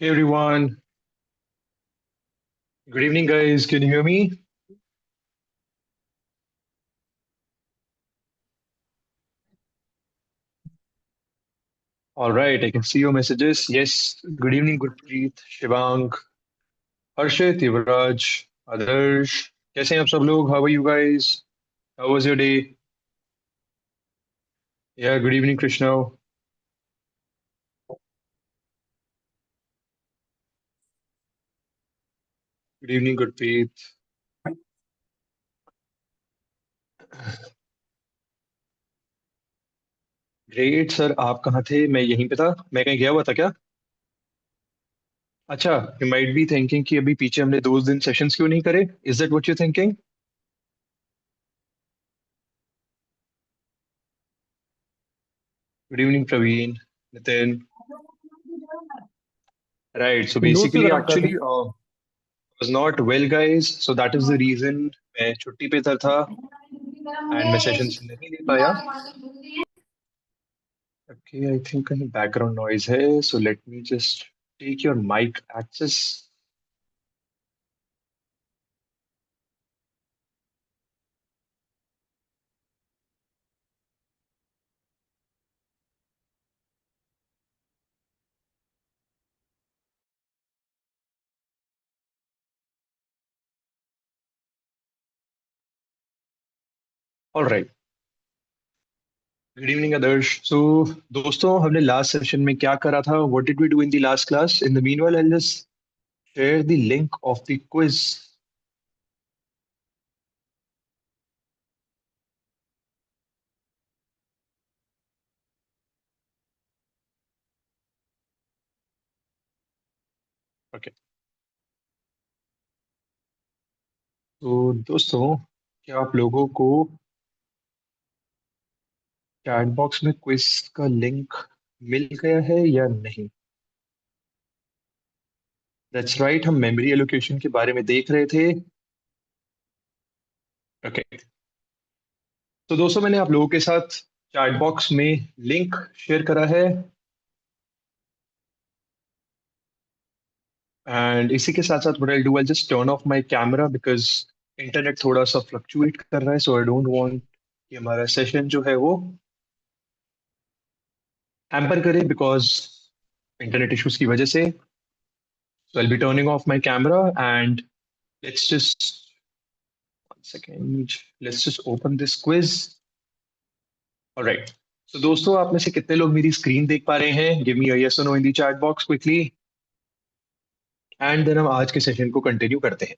Hey everyone, good evening, guys. Can you hear me? All right, I can see your messages. Yes, good evening, Gurpreet, Shivang, Harshit, Yuvraj, Adarsh. कैसे हैं आप सब लोग? How are you guys? How was your day? Yeah, good evening, Krishna. Good evening, Gurpreet. Great sir, आप कहाँ थे? मैं यहीं पे था। मैं कहीं गया हुआ था क्या? अच्छा, यू माइट बी थिंकिंग कि अभी पीछे हमने 2 दिन सेशंस क्यों नहीं करे? Is that what you thinking? Good evening, Praveen, Nitin. Right, so notes भी बेसिकली बनाता एक्चुअली था। was not well, guys. So that is the reason मैं छुट्टी पे था एंड मैं सेशंस नहीं दे पाया. Okay, I think कहीं बैकग्राउंड नॉइज है. So let me just take your mic access. All right. Good evening, Adarsh. So दोस्तों, हमने लास्ट सेशन में क्या करा था? What did we do in the last class? In the meanwhile, I'll just share the link of the quiz. Okay. तो दोस्तों, क्या आप लोगों को चैट बॉक्स में क्विज का लिंक मिल गया है या नहीं? दैट्स राइट, हम मेमोरी एलोकेशन के बारे में देख रहे थे. ओके. तो दोस्तों, मैंने आप लोगों के साथ चैट बॉक्स में लिंक शेयर करा है. एंड इसी के साथ साथ what I do, I just turn off my camera because internet थोड़ा सा फ्लक्चुएट कर रहा है. सो आई डोंट वांट कि हमारा सेशन जो है वो हैम्पर करे बिकॉज इंटरनेट इश्यूज की वजह से. So I be turning off my camera and let's just second, let's just open this quiz. Alright. तो दोस्तों, आप में से कितने लोग मेरी स्क्रीन देख पा रहे हैं? Give me a yes or no in the chat box quickly. And then हम आज के सेशन को कंटिन्यू करते हैं.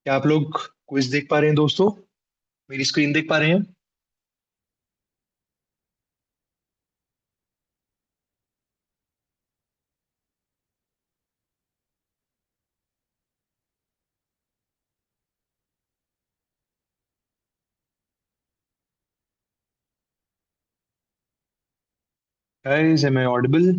क्या आप लोग क्विज देख पा रहे हैं दोस्तों? मेरी स्क्रीन देख पा रहे हैं? Guys, am I audible?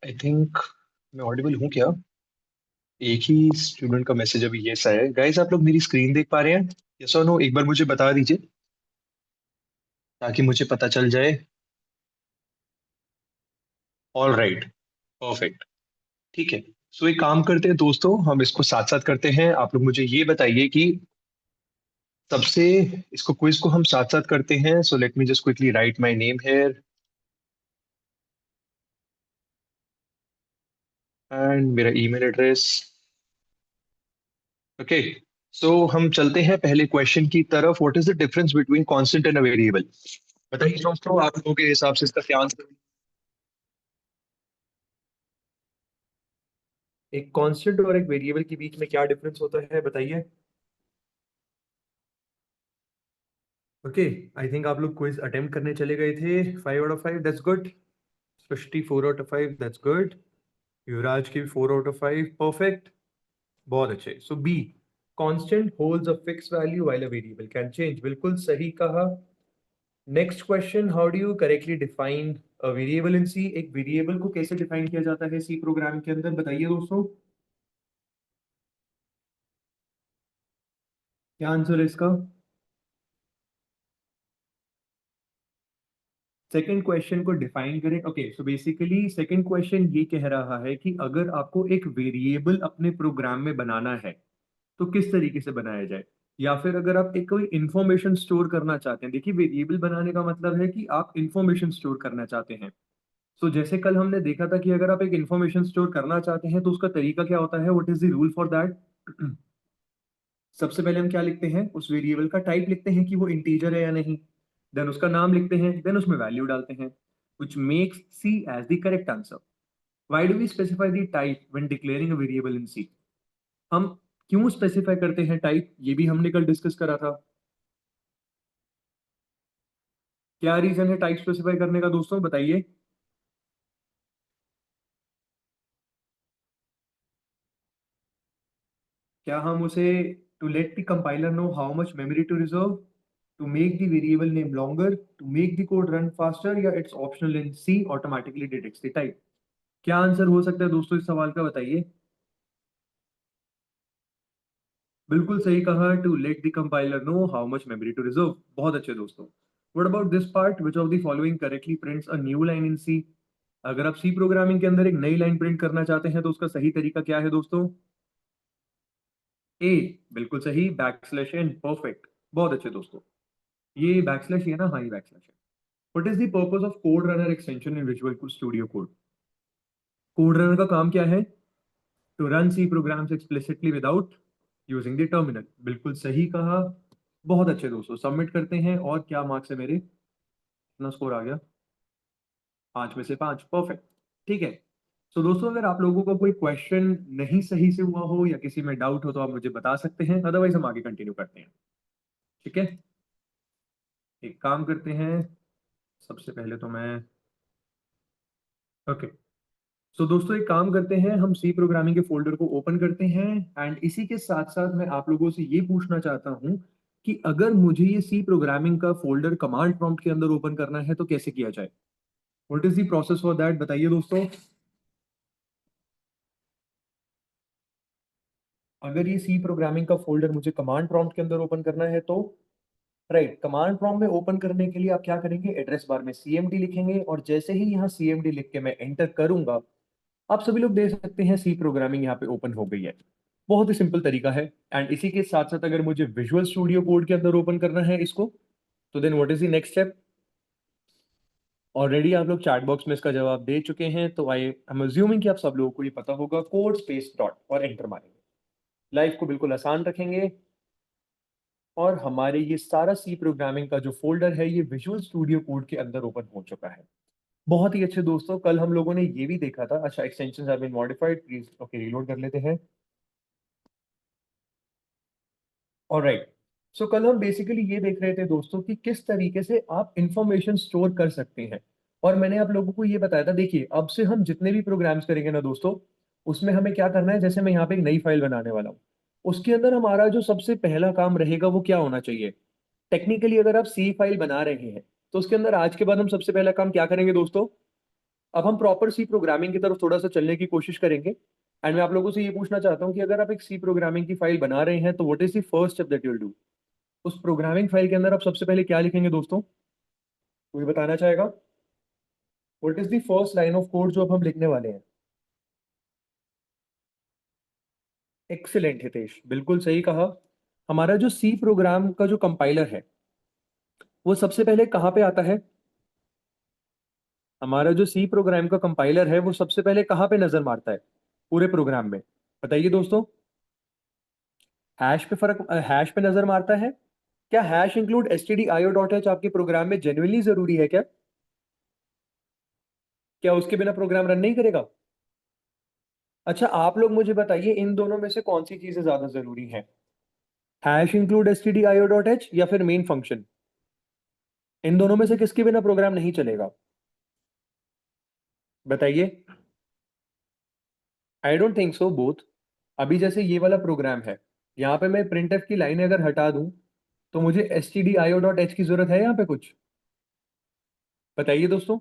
I think मैं ऑडिबल हूँ क्या? एक ही स्टूडेंट का मैसेज अभी यस आया है. गाइस, आप लोग मेरी स्क्रीन देख पा रहे हैं? यस और नो एक बार मुझे बता दीजिए ताकि मुझे पता चल जाए. All right, perfect. ठीक है. सो एक काम करते हैं दोस्तों, हम इसको साथ साथ करते हैं. आप लोग मुझे ये बताइए कि सबसे, इसको क्विज को हम साथ साथ करते हैं. So let me just quickly right my name here and मेरा ईमेल एड्रेस. ओके. सो हम चलते हैं पहले क्वेश्चन की तरफ. What is the difference between constant and a variable? बताइए दोस्तों, आप लोगों के हिसाब से इसका क्या आंसर? एक कांस्टेंट और एक वेरिएबल के बीच में क्या डिफरेंस होता है बताइए। ओके, आई थिंक आप लोग क्विज अटेम्प्ट करने चले गए थे। 5 out of 5, that's good. Srishti 4 out of 5, that's good. Yuvraj की 4 आउट ऑफ 5, परफेक्ट। बहुत अच्छे। So B, constant holds a fix value while a variable can change. बिल्कुल सही कहा। Next question, how do you correctly define a variable in C? एक variable को कैसे define किया जाता है सी प्रोग्राम के अंदर, बताइए दोस्तों, क्या आंसर है इसका? सेकंड क्वेश्चन को डिफाइन करें। Okay, so basically second question ये कह रहा है कि अगर आपको एक वेरिएबल अपने प्रोग्राम में बनाना है तो किस तरीके से बनाया जाए, या फिर अगर आप एक कोई इंफॉर्मेशन स्टोर करना चाहते हैं। देखिए, वेरिएबल बनाने का मतलब है कि आप इंफॉर्मेशन स्टोर करना चाहते हैं। सो जैसे कल हमने देखा था कि अगर आप एक इंफॉर्मेशन स्टोर करना चाहते हैं तो उसका तरीका क्या होता है, what is the rule for that? सबसे पहले हम क्या लिखते हैं, उस वेरिएबल का टाइप लिखते हैं कि वो इंटीजर है या नहीं, देन उसका नाम लिखते हैं, देन उसमें वैल्यू डालते हैं, which makes C as the correct answer. Why do we specify the type when declaring a variable in C? हम क्यों स्पेसिफाई करते हैं टाइप, ये भी हमने कल डिस्कस करा था। क्या रीजन है टाइप स्पेसिफाई करने का दोस्तों, बताइए। क्या हम उसे to let the compiler know how much memory to reserve, to make the variable name longer, to make the code run faster, या it's optional in C automatically detects the type? क्या answer हो सकता है दोस्तों इस सवाल का, बताइए। बिल्कुल सही कहा, to let the compiler know how much memory to reserve. बहुत अच्छे दोस्तों। What about this part, which of the following correctly prints a new line in C? अगर आप सी प्रोग्रामिंग के अंदर एक नई लाइन प्रिंट करना चाहते हैं तो उसका सही तरीका क्या है दोस्तों? ए, बिल्कुल सही, बैकस्लैश एन, परफेक्ट। बहुत अच्छे दोस्तों। ये बैकस्लैश है ना, हाँ ये बैकस्लैश है। What is the purpose of code runner extension in Visual Studio Code? Code runner का काम क्या है? To run C programs explicitly without using the terminal. बिल्कुल सही कहा। बहुत अच्छे दोस्तों, सबमिट करते हैं। और क्या मार्क्स है मेरे, कितना स्कोर आ गया? 5 में से 5, परफेक्ट। ठीक है। तो दोस्तों, अगर आप लोगों को कोई क्वेश्चन नहीं सही से हुआ हो या किसी में डाउट हो तो आप मुझे बता सकते हैं, अदरवाइज हम आगे कंटिन्यू करते हैं। ठीक है, एक काम करते हैं, सबसे पहले तो मैं, ओके, सो दोस्तों एक काम करते हैं, हम सी प्रोग्रामिंग के फोल्डर को ओपन करते हैं। एंड इसी के साथ साथ मैं आप लोगों से ये पूछना चाहता हूं कि अगर मुझे ये सी प्रोग्रामिंग का फोल्डर कमांड प्रॉम्प्ट के अंदर ओपन करना है तो कैसे किया जाए? What is the process for that, बताइए दोस्तों। अगर ये सी प्रोग्रामिंग का फोल्डर मुझे कमांड प्रॉम्प्ट के अंदर ओपन करना है तो, राइट, कमांड प्रॉम्प्ट में ओपन करने के लिए आप क्या करेंगे, एड्रेस बार में सीएमडी लिखेंगे, और जैसे ही यहाँ सीएमडी लिख के मैं एंटर करूंगा, आप सभी लोग देख सकते हैं सी प्रोग्रामिंग यहाँ पे ओपन हो गई है। बहुत ही सिंपल तरीका है। एंड इसी के साथ साथ अगर मुझे विजुअल स्टूडियो कोड के अंदर ओपन करना है इसको, तो then what is the next step? Already आप लोग चैट बॉक्स में इसका जवाब दे चुके हैं, तो आई एम अज्यूमिंग कि आप सब लोगों को ये पता होगा, कोड स्पेस डॉट और एंटर मारेंगे। लाइफ को बिल्कुल आसान रखेंगे, और हमारे ये सारा सी प्रोग्रामिंग का जो फोल्डर है ये विजुअल स्टूडियो कोड के अंदर ओपन हो चुका है। बहुत ही अच्छे दोस्तों, कल हम लोगों ने ये भी देखा था, अच्छा extensions have been modified please, okay reload कर लेते हैं। ऑलराइट, सो कल हम बेसिकली ये देख रहे थे दोस्तों कि किस तरीके से आप इंफॉर्मेशन स्टोर कर सकते हैं। और मैंने आप लोगों को ये बताया था, देखिए अब से हम जितने भी प्रोग्राम्स करेंगे ना दोस्तों, उसमें हमें क्या करना है, जैसे मैं यहाँ पे एक नई फाइल बनाने वाला हूँ, उसके अंदर हमारा जो सबसे पहला काम रहेगा वो क्या होना चाहिए? टेक्निकली अगर आप सी फाइल बना रहे हैं तो उसके अंदर आज के बाद हम सबसे पहला काम क्या करेंगे दोस्तों? अब हम प्रॉपर सी प्रोग्रामिंग की तरफ थोड़ा सा चलने की कोशिश करेंगे। एंड मैं आप लोगों से ये पूछना चाहता हूँ कि अगर आप एक सी प्रोग्रामिंग की फाइल बना रहे हैं तो what is the first step that you will do? उस प्रोग्रामिंग फाइल के अंदर आप सबसे पहले क्या लिखेंगे दोस्तों, कोई बताना चाहेगा? What is the first line of code जो अब हम लिखने वाले हैं? एक्सीलेंट हितेश, बिल्कुल सही कहा। हमारा जो सी प्रोग्राम का जो कंपाइलर है वो सबसे पहले कहाँ पे आता है? हमारा जो सी प्रोग्राम का कंपाइलर है वो सबसे पहले कहाँ पे नजर मारता है पूरे प्रोग्राम में, बताइए दोस्तों। हैश पे फर्क, हैश पे नजर मारता है। क्या हैश इंक्लूड stdio.h आपके प्रोग्राम में जेन्युइनली जरूरी है क्या? क्या उसके बिना प्रोग्राम रन नहीं करेगा? अच्छा, आप लोग मुझे बताइए, इन दोनों में से कौन सी चीजें ज्यादा जरूरी हैं? हैश इंक्लूड stdio.h या फिर मेन फंक्शन? इन दोनों में से किसके बिना प्रोग्राम नहीं चलेगा, बताइए। I don't think so both. अभी जैसे ये वाला प्रोग्राम है, यहाँ पे मैं printf की लाइन अगर हटा दूं तो मुझे stdio.h की जरूरत है यहाँ पे कुछ? बताइए दोस्तों,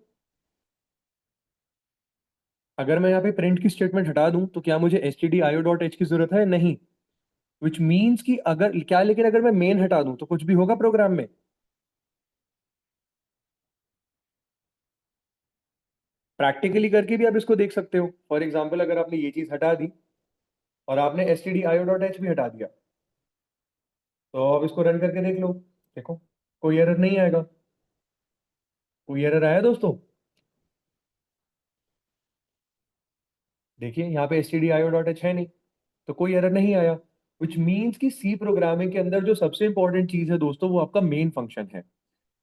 अगर मैं यहाँ पे प्रिंट की स्टेटमेंट हटा दूं तो क्या मुझे stdio.h की जरूरत है? नहीं। विच मीन्स कि अगर क्या, लेकिन अगर मैं मेन हटा दूं तो कुछ भी होगा प्रोग्राम में? प्रैक्टिकली करके भी आप इसको देख सकते हो। फॉर एग्जाम्पल, अगर आपने ये चीज हटा दी और आपने stdio.h भी हटा दिया, तो अब इसको रन करके देख लो। देखो, कोई एरर नहीं आएगा। कोई एरर आया दोस्तों? देखिए यहाँ पे stdio.h है नहीं, तो कोई एरर नहीं आया। विच मीन्स कि सी प्रोग्रामिंग के अंदर जो सबसे इंपॉर्टेंट चीज है दोस्तों, वो आपका मेन फंक्शन है।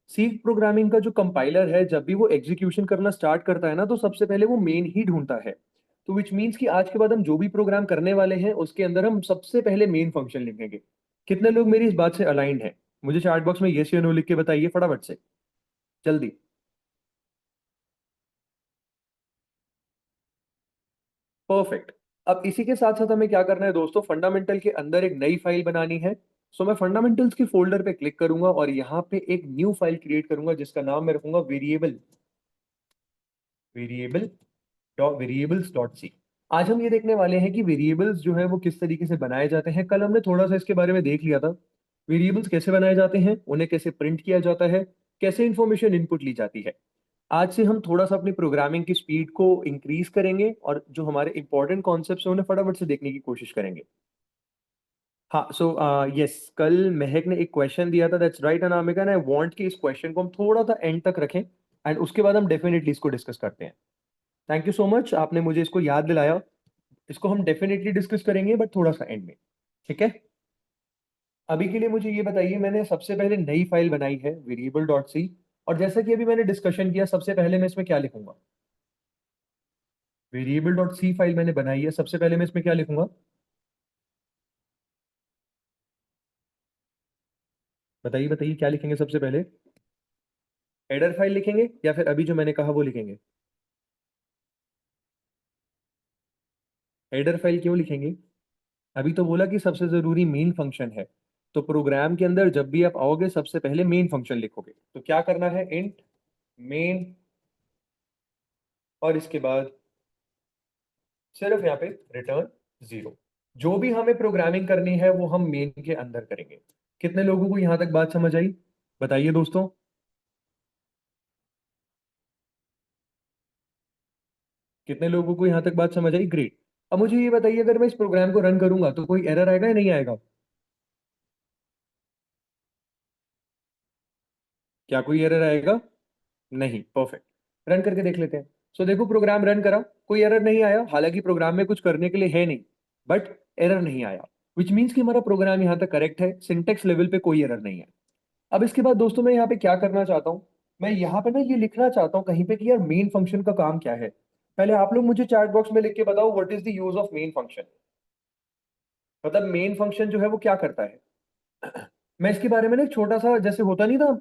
सी प्रोग्रामिंग का जो कंपाइलर है, जब भी वो एग्जीक्यूशन करना स्टार्ट करता है ना, तो सबसे पहले वो मेन ही ढूंढता है। तो विच मीन्स कि आज के बाद हम जो भी प्रोग्राम करने वाले हैं, उसके अंदर हम सबसे पहले मेन फंक्शन लिखेंगे। कितने लोग मेरी इस बात से अलाइंड हैं? मुझे चैट बॉक्स में यस या नो लिख के बताइए फटाफट से, जल्दी। परफेक्ट। अब इसी के साथ साथ हमें क्या करना है दोस्तों, फंडामेंटल के अंदर एक नई फाइल बनानी है। सो मैं फंडामेंटल्स के फोल्डर पे क्लिक करूंगा और यहाँ पे एक न्यू फाइल क्रिएट करूंगा, जिसका नाम मैं रखूंगा variable variable variables dot C. आज हम ये देखने वाले हैं कि वेरिएबल्स जो है वो किस तरीके से बनाए जाते हैं। कल हमने थोड़ा सा इसके बारे में देख लिया था। वेरिएबल्स कैसे बनाए जाते हैं, उन्हें कैसे प्रिंट किया जाता है, कैसे इंफॉर्मेशन इनपुट ली जाती है। आज से हम थोड़ा सा अपनी प्रोग्रामिंग की स्पीड को इंक्रीज करेंगे और जो हमारे इंपॉर्टेंट कॉन्सेप्ट्स हैं उन्हें फटाफट से देखने की कोशिश करेंगे। हाँ, सो यस, कल महक ने एक क्वेश्चन दिया था, that's right Anamika, and I want कि इस क्वेश्चन को हम थोड़ा सा एंड तक रखें, एंड उसके बाद हम डेफिनेटली इसको डिस्कस करते हैं। थैंक यू सो मच, आपने मुझे इसको याद दिलाया। इसको हम डेफिनेटली डिस्कस करेंगे, बट थोड़ा सा एंड में। ठीक है। अभी के लिए मुझे ये बताइए, मैंने सबसे पहले नई फाइल बनाई है वेरिएबल डॉट सी, और जैसा कि अभी मैंने डिस्कशन किया, सबसे पहले मैं इसमें क्या लिखूंगा? वेरिएबल डॉट सी फाइल मैंने बनाई है, सबसे पहले मैं इसमें क्या लिखूंगा? बताइए बताइए, क्या लिखेंगे सबसे पहले? हेडर फाइल लिखेंगे या फिर अभी जो मैंने कहा वो लिखेंगे? हेडर फाइल क्यों लिखेंगे? अभी तो बोला कि सबसे जरूरी मेन फंक्शन है। तो प्रोग्राम के अंदर जब भी आप आओगे, सबसे पहले मेन फंक्शन लिखोगे। तो क्या करना है, इंट मेन, और इसके बाद सिर्फ यहाँ पे रिटर्न 0। जो भी हमें प्रोग्रामिंग करनी है वो हम मेन के अंदर करेंगे। कितने लोगों को यहां तक बात समझ आई? बताइए दोस्तों। कितने लोगों को यहां तक बात समझ आई? ग्रेट। अब मुझे ये बताइए, अगर मैं इस प्रोग्राम को रन करूंगा तो कोई एरर आएगा या नहीं आएगा? क्या कोई एरर आएगा? नहीं। परफेक्ट। रन करके देख लेते हैं। सो देखो, प्रोग्राम रन करा, कोई एरर नहीं आया। हालांकि प्रोग्राम में कुछ करने के लिए है नहीं, बट एरर नहीं आया। विच मीन्स कि हमारा प्रोग्राम यहाँ तक करेक्ट है, सिंटेक्स लेवल पे कोई एरर नहीं है। अब इसके बाद दोस्तों, मैं यहाँ पे क्या करना चाहता हूँ, मैं यहाँ पे ना ये लिखना चाहता हूँ कहीं पे कि यार मेन फंक्शन का काम क्या है। पहले आप लोग मुझे चैट बॉक्स में लिख के बताओ, what is the use of main function. मतलब मेन फंक्शन जो है वो क्या करता है। मैं इसके बारे में ना एक छोटा सा, जैसे होता नहीं था,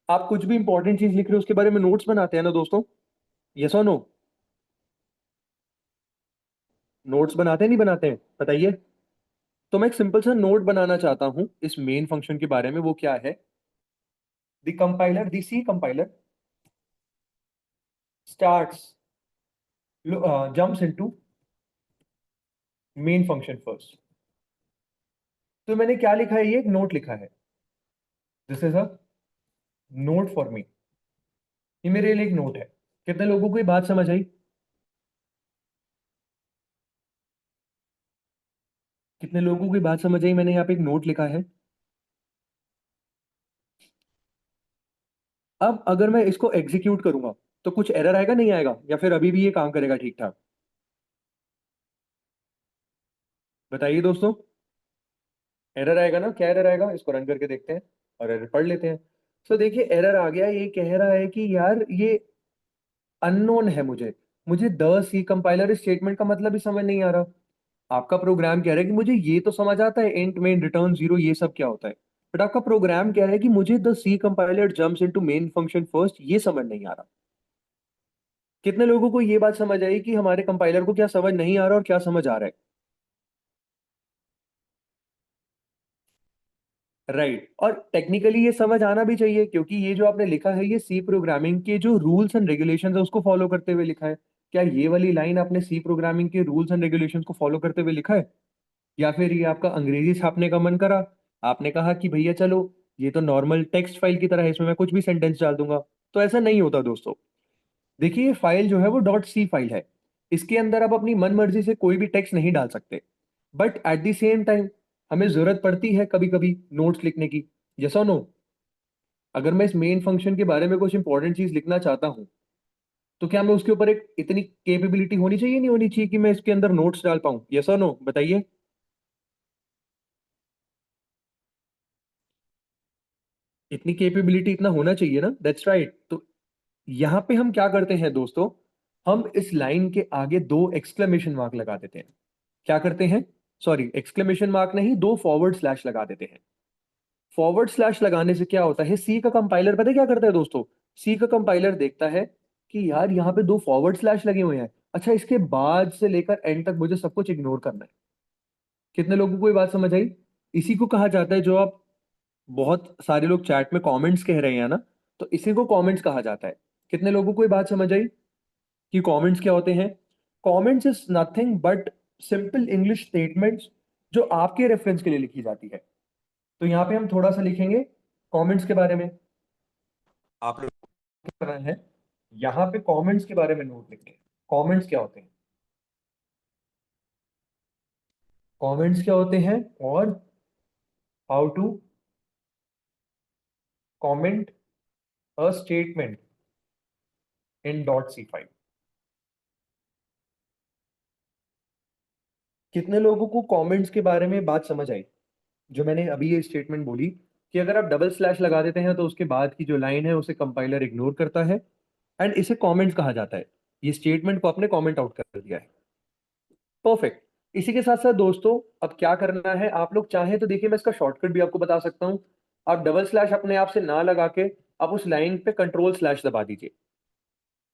आप कुछ भी इंपॉर्टेंट चीज लिख रहे हो उसके बारे में नोट्स बनाते हैं ना दोस्तों, यस और नो? नोट्स बनाते हैं नहीं बनाते हैं, बताइए। तो मैं एक सिंपल सा नोट बनाना चाहता हूं इस मेन फंक्शन के बारे में। वो क्या है? The compiler, the C compiler starts jumps into main function first. तो मैंने क्या लिखा है, ये एक नोट लिखा है। This is a note for me. ये मेरे लिए एक नोट है। कितने लोगों को ये बात समझ आई? कितने लोगों को ये बात समझ आई? मैंने यहाँ पे एक नोट लिखा है। अब अगर मैं इसको एग्जीक्यूट करूंगा तो कुछ एरर आएगा नहीं आएगा, या फिर अभी भी ये काम करेगा ठीक ठाक? बताइए दोस्तों। एरर आएगा ना? क्या एरर आएगा, इसको रन करके देखते हैं और एरर पढ़ लेते हैं। तो देखिए, एरर आ गया। ये कह रहा है कि यार ये अननोन है मुझे। मुझे द सी कंपाइलर स्टेटमेंट का मतलब ही समझ नहीं आ रहा। आपका प्रोग्राम कह रहा है कि मुझे ये तो समझ आता है, इंट मेन रिटर्न 0 ये सब क्या होता है, बट आपका प्रोग्राम कह रहा है कि मुझे the C compiler jumps into main function first, ये समझ नहीं आ रहा। कितने लोगों को ये बात समझ आई कि हमारे कंपाइलर को क्या समझ नहीं आ रहा और क्या समझ आ रहा है? राइट, और टेक्निकली ये समझ आना भी चाहिए क्योंकि ये जो आपने लिखा है ये सी प्रोग्रामिंग के जो रूल्स एंड रेगुलेशंस है उसको फॉलो करते हुए लिखा है। क्या ये वाली लाइन आपने सी प्रोग्रामिंग के रूल्स एंड रेगुलेशंस को फॉलो करते हुए लिखा है, या फिर ये आपका अंग्रेजी छापने का मन करा, आपने कहा कि भैया चलो ये तो नॉर्मल टेक्स्ट फाइल की तरह है, इसमें मैं कुछ भी सेंटेंस डाल दूंगा। तो ऐसा नहीं होता दोस्तों। देखिए ये फाइल जो है वो डॉट सी फाइल है, इसके अंदर आप अपनी मन मर्जी से कोई भी टेक्स्ट नहीं डाल सकते। But at the same time हमें जरूरत पड़ती है कभी कभी नोट्स लिखने की। Yes or no? अगर मैं इस मेन फंक्शन के बारे में कुछ इंपॉर्टेंट चीज लिखना चाहता हूँ तो क्या मैं उसके ऊपर एक इतनी कैपेबिलिटी होनी चाहिए, नहीं होनी चाहिए कि मैं इसके अंदर नोट्स डाल पाऊँ? यस और नो बताइए। इतनी कैपेबिलिटी, इतना होना चाहिए ना, दैट्स राइट। तो यहाँ पे हम क्या करते हैं दोस्तों, हम इस लाइन के आगे दो एक्सक्लेमेशन मार्क लगा देते हैं। क्या करते हैं, सॉरी एक्सक्लेमेशन मार्क नहीं, दो फॉरवर्ड स्लैश लगा देते हैं। फॉरवर्ड स्लैश लगाने से क्या होता है, सी का कंपाइलर पता है क्या करता है दोस्तों, सी का कंपाइलर देखता है कि यार यहाँ पे दो फॉरवर्ड स्लैश लगे हुए हैं, अच्छा इसके बाद से लेकर एंड तक मुझे सब कुछ इग्नोर करना है। कितने लोगों को ये बात समझ आई? इसी को कहा जाता है, जो आप बहुत सारे लोग चैट में कमेंट्स कह रहे हैं ना, तो इसी को कमेंट्स कहा जाता है। कितने लोगों को ये बात समझ आई कि कमेंट्स क्या होते हैं? Comments is nothing but simple English statements जो आपके रेफरेंस के लिए लिखी जाती है। तो यहाँ पे हम थोड़ा सा लिखेंगे कमेंट्स के बारे में। आप लोग को क्या करना है, यहाँ पे कमेंट्स के बारे में नोट लिखें। कमेंट्स क्या होते हैं, कमेंट्स क्या होते हैं, और how to comment a statement in dot C file. कितने लोगों को कमेंट्स के बारे में बात समझ आई? जो मैंने अभी ये स्टेटमेंट बोली कि अगर आप डबल स्लैश लगा देते हैं तो उसके बाद की जो लाइन है उसे कंपाइलर इग्नोर करता है, एंड इसे कमेंट्स कहा जाता है। ये स्टेटमेंट को आपने कमेंट आउट कर दिया है। परफेक्ट। इसी के साथ साथ दोस्तों अब क्या करना है, आप लोग चाहें तो देखिए मैं इसका शॉर्टकट भी आपको बता सकता हूं। आप डबल स्लैश अपने आप से ना लगा के आप उस लाइन पे कंट्रोल स्लैश दबा दीजिए।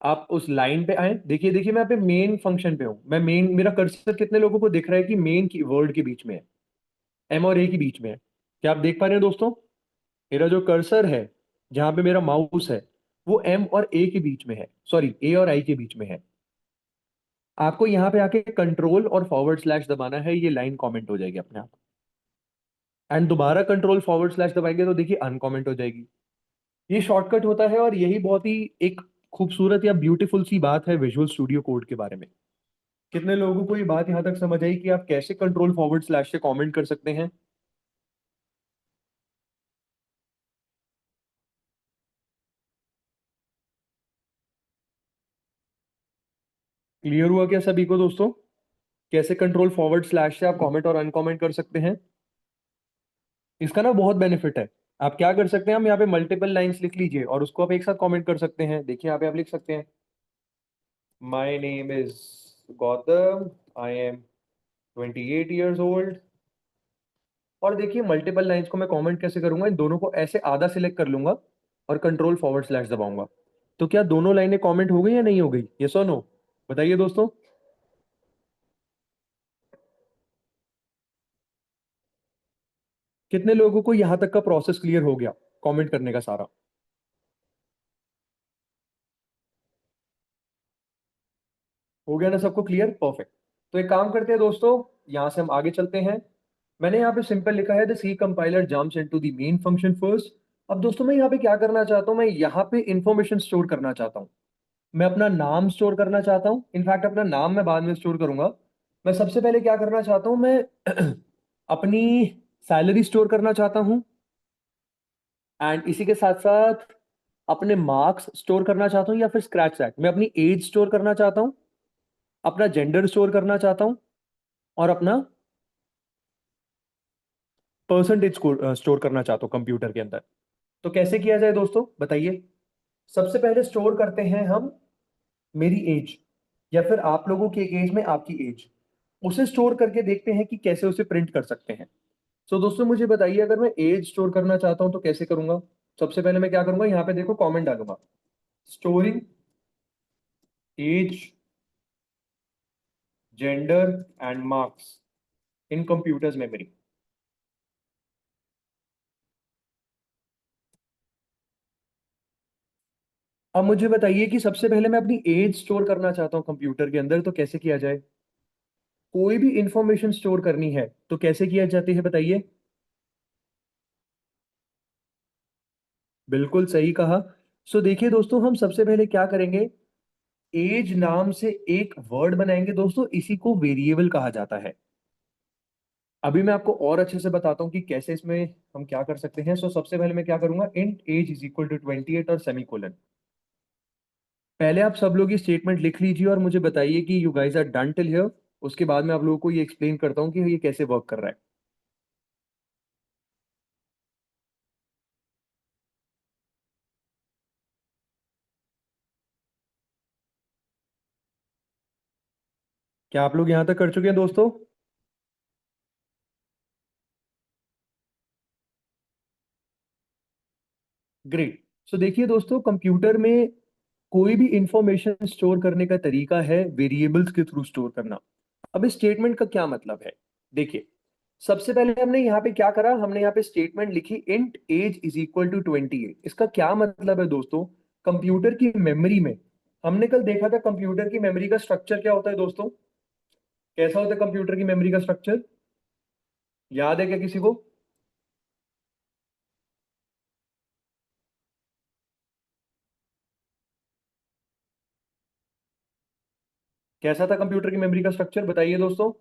आप उस लाइन पे आए, देखिए देखिए मैं यहाँ पे मेन फंक्शन पे हूं, मैं मेन, मेरा कर्सर कितने लोगों को दिख रहा है कि मेन की वर्ड के बीच में है, एम और ए के बीच में है। क्या आप देख पा रहे हैं दोस्तों? मेरा जो कर्सर है, जहां पे मेरा माउस है, वो एम और ए के बीच में है, सॉरी ए और आई के बीच में है। आपको यहाँ पे आके कंट्रोल और फॉरवर्ड स्लैश दबाना है, ये लाइन कमेंट हो जाएगी अपने आप। एंड दोबारा कंट्रोल फॉरवर्ड स्लैश दबाएंगे तो देखिए अनकमेंट हो जाएगी। ये शॉर्टकट होता है, और यही बहुत ही एक खूबसूरत या ब्यूटीफुल सी बात है विजुअल स्टूडियो कोड के बारे में। कितने लोगों को ये बात यहां तक समझ आई कि आप कैसे कंट्रोल फॉरवर्ड स्लैश से कमेंट कर सकते हैं? क्लियर हुआ क्या सभी को दोस्तों, कैसे कंट्रोल फॉरवर्ड स्लैश से आप कमेंट और अनकमेंट कर सकते हैं? इसका ना बहुत बेनिफिट है। आप क्या कर सकते हैं, हम यहाँ पे मल्टीपल लाइंस लिख लीजिए और उसको आप एक साथ कमेंट कर सकते हैं। देखिए यहाँ पे आप लिख सकते हैं, my name is Gautam, I am 28 years old. और देखिए मल्टीपल लाइंस को मैं कमेंट कैसे करूंगा, इन दोनों को ऐसे आधा सिलेक्ट कर लूंगा और कंट्रोल फॉरवर्ड स्लैश दबाऊंगा। तो क्या दोनों लाइनें कमेंट हो गई या नहीं हो गई, यस और नो बताइए दोस्तों। कितने लोगों को यहां तक का प्रोसेस क्लियर हो गया, कमेंट करने का सारा? हो गया ना सबको क्लियर, परफेक्ट। तो एक काम करते हैं दोस्तों, यहां से हम आगे चलते हैं। मैंने यहाँ पे सिंपल लिखा है the C compiler jumps into the main function first. अब दोस्तों मैं यहाँ पे क्या करना चाहता हूँ, मैं यहाँ पे इंफॉर्मेशन स्टोर करना चाहता हूँ। मैं अपना नाम स्टोर करना चाहता हूँ, इनफैक्ट अपना नाम मैं बाद में स्टोर करूंगा। मैं सबसे पहले क्या करना चाहता हूँ, मैं अपनी सैलरी स्टोर करना चाहता हूँ, एंड इसी के साथ साथ अपने मार्क्स स्टोर करना चाहता हूँ, या फिर स्क्रैच सैट मैं अपनी एज स्टोर करना चाहता हूँ, अपना जेंडर स्टोर करना चाहता हूँ, और अपना परसेंटेज स्टोर करना चाहता हूँ कंप्यूटर के अंदर। तो कैसे किया जाए दोस्तों बताइए। सबसे पहले स्टोर करते हैं हम मेरी एज, या फिर आप लोगों की एक एज में आपकी एज, उसे स्टोर करके देखते हैं कि कैसे उसे प्रिंट कर सकते हैं। सो दोस्तों मुझे बताइए, अगर मैं एज स्टोर करना चाहता हूं तो कैसे करूंगा? सबसे पहले मैं क्या करूंगा, यहाँ पे देखो कमेंट डालूंगा, storing age, gender and marks in computers memory. अब मुझे बताइए कि सबसे पहले मैं अपनी एज स्टोर करना चाहता हूँ कंप्यूटर के अंदर, तो कैसे किया जाए? कोई भी इंफॉर्मेशन स्टोर करनी है तो कैसे किया जाती है, बताइए। बिल्कुल सही कहा। सो देखिए दोस्तों, हम सबसे पहले क्या करेंगे, एज नाम से एक वर्ड बनाएंगे दोस्तों, इसी को वेरिएबल कहा जाता है। अभी मैं आपको और अच्छे से बताता हूँ कि कैसे इसमें हम क्या कर सकते हैं। सो सबसे पहले मैं क्या करूंगा, int age is equal to 28 और सेमीकोलन। पहले आप सब लोग ये स्टेटमेंट लिख लीजिए और मुझे बताइए कि you guys are done till here. उसके बाद मैं आप लोगों को ये एक्सप्लेन करता हूँ कि ये कैसे वर्क कर रहा है। क्या आप लोग यहां तक कर चुके हैं दोस्तों? ग्रेट। सो देखिए दोस्तों, कंप्यूटर में कोई भी इंफॉर्मेशन स्टोर करने का तरीका है वेरिएबल्स के थ्रू स्टोर करना। अब इस स्टेटमेंट का क्या मतलब है, देखिए। सबसे पहले हमने यहाँ पे क्या करा, हमने यहाँ पे स्टेटमेंट लिखी int age is equal to 28। इसका क्या मतलब है दोस्तों, कंप्यूटर की मेमोरी में, हमने कल देखा था कंप्यूटर की मेमोरी का स्ट्रक्चर क्या होता है दोस्तों। कैसा होता है कंप्यूटर की मेमोरी का स्ट्रक्चर, याद है क्या किसी को? कैसा था कंप्यूटर की मेमोरी का स्ट्रक्चर, बताइए दोस्तों।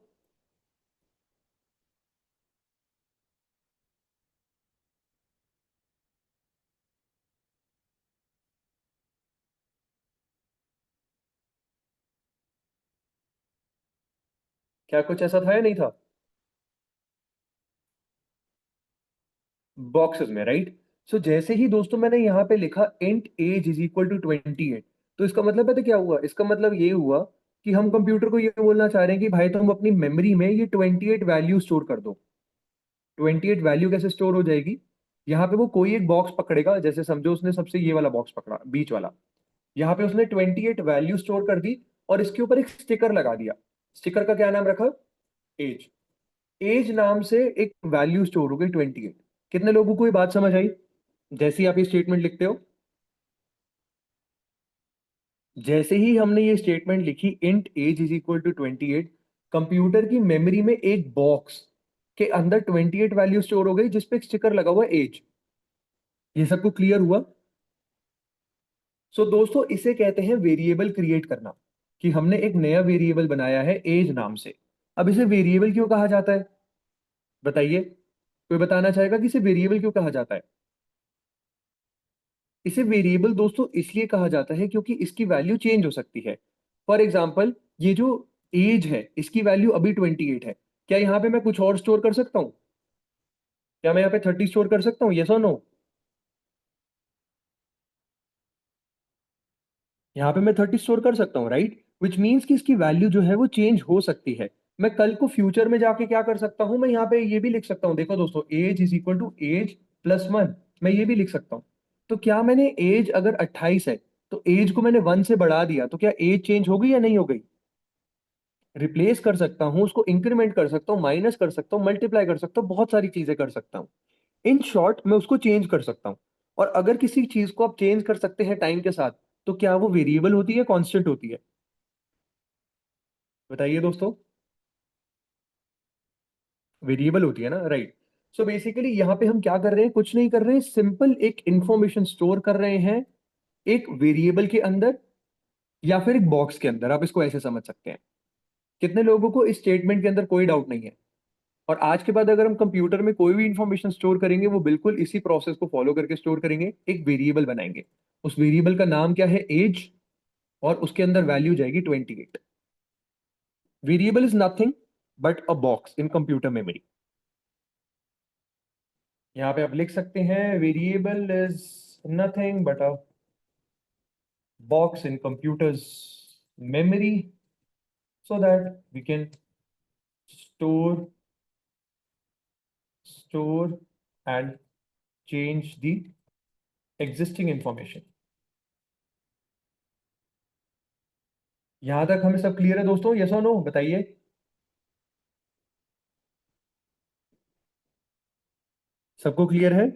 क्या कुछ ऐसा था या नहीं था? बॉक्सेस में, राइट। सो जैसे ही दोस्तों मैंने यहाँ पे लिखा int age is equal to 28, तो इसका मतलब पता क्या हुआ, इसका मतलब ये हुआ कि हम कंप्यूटर को ये बोलना चाह रहे हैं कि भाई तुम अपनी मेमोरी में ये 28 वैल्यू स्टोर कर दो। 28 वैल्यू कैसे स्टोर हो जाएगी, यहाँ पे वो कोई एक बॉक्स पकड़ेगा, जैसे समझो उसने सबसे ये वाला बॉक्स पकड़ा बीच वाला, यहाँ पे उसने 28 वैल्यू स्टोर कर दी और इसके ऊपर एक स्टिकर लगा दिया। स्टिकर का क्या नाम रखा, एज। एज नाम से एक वैल्यू स्टोर हो गई 28। कितने लोगों को ये बात समझ आई, जैसे ही आप ये स्टेटमेंट लिखते हो? जैसे ही हमने ये स्टेटमेंट लिखी int age is equal to 28, computer की मेमोरी में एक बॉक्स के अंदर 28 वैल्यू स्टोर हो गई, जिसपे एक स्टिकर लगा हुआ एज। ये सबको क्लियर हुआ? सो दोस्तों, इसे कहते हैं वेरिएबल क्रिएट करना, कि हमने एक नया वेरिएबल बनाया है एज नाम से। अब इसे वेरिएबल क्यों कहा जाता है, बताइए। कोई बताना चाहेगा कि इसे वेरिएबल क्यों कहा जाता है? इसे वेरिएबल दोस्तों इसलिए कहा जाता है क्योंकि इसकी वैल्यू चेंज हो सकती है। फॉर एग्जाम्पल, ये जो एज है इसकी वैल्यू अभी 28 है, क्या यहाँ पे मैं कुछ और स्टोर कर सकता हूँ? क्या मैं यहाँ पे 30 स्टोर कर सकता हूँ, यस और नो? यहाँ पे मैं 30 स्टोर कर सकता हूँ, राइट। विच मीन्स कि इसकी वैल्यू जो है वो चेंज हो सकती है। मैं कल को फ्यूचर में जाके क्या कर सकता हूँ, मैं यहाँ पे ये भी लिख सकता हूँ, देखो दोस्तों, age is equal to age plus 1। मैं ये भी लिख सकता हूँ। तो क्या मैंने एज अगर 28 है, तो एज को मैंने 1 से बढ़ा दिया, तो क्या एज चेंज हो गई या नहीं हो गई? रिप्लेस कर सकता हूं उसको, इंक्रीमेंट कर सकता हूँ, माइनस कर सकता हूँ, मल्टीप्लाई कर सकता हूँ, बहुत सारी चीजें कर सकता हूँ। इन शॉर्ट मैं उसको चेंज कर सकता हूँ। और अगर किसी चीज को आप चेंज कर सकते हैं टाइम के साथ, तो क्या वो वेरिएबल होती है, कांस्टेंट होती है, बताइए दोस्तों। वेरिएबल होती है ना, राइट। सो बेसिकली यहाँ पे हम क्या कर रहे हैं, कुछ नहीं कर रहे हैं, सिंपल एक इंफॉर्मेशन स्टोर कर रहे हैं एक वेरिएबल के अंदर या फिर एक बॉक्स के अंदर, आप इसको ऐसे समझ सकते हैं। कितने लोगों को इस स्टेटमेंट के अंदर कोई डाउट नहीं है? और आज के बाद अगर हम कंप्यूटर में कोई भी इंफॉर्मेशन स्टोर करेंगे, वो बिल्कुल इसी प्रोसेस को फॉलो करके स्टोर करेंगे, एक वेरिएबल बनाएंगे। उस वेरिएबल का नाम क्या है, एज। और उसके अंदर वैल्यू जाएगी 28। Variable is nothing but a box in computer memory. यहां पे आप लिख सकते हैं, variable is nothing but a box in computers memory, so that we can store store and change the existing information. यहां तक हमें सब क्लियर है दोस्तों, यस और नो, बताइए। सबको क्लियर है?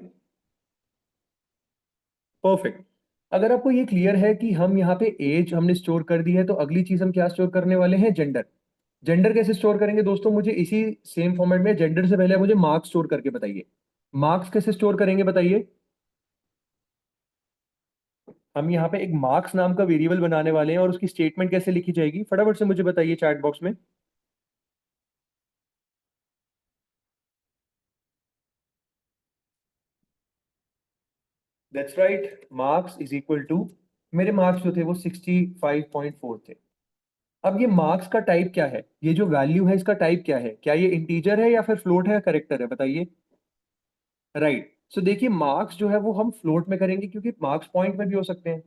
परफेक्ट। अगर आपको ये क्लियर है कि हम यहाँ पे एज हमने स्टोर कर दी है, तो अगली चीज हम क्या स्टोर करने वाले हैं? जेंडर। जेंडर कैसे स्टोर करेंगे दोस्तों? मुझे इसी सेम फॉर्मेट में, जेंडर से पहले मुझे मार्क्स स्टोर करके बताइए। मार्क्स कैसे स्टोर करेंगे बताइए? हम यहाँ पे एक मार्क्स नाम का वेरिएबल बनाने वाले हैं, और उसकी स्टेटमेंट कैसे लिखी जाएगी फटाफट से मुझे बताइए चैट बॉक्स में। That's right, marks is equal to, मेरे मार्क्स जो थे वो 65.4 थे। अब ये मार्क्स का टाइप क्या है? ये जो वैल्यू है इसका टाइप क्या है? क्या ये इंटीजर है या फिर फ्लोट है या करेक्टर है? बताइए। राइट। सो देखिए, मार्क्स जो है वो हम फ्लोट में करेंगे, क्योंकि मार्क्स पॉइंट में भी हो सकते हैं।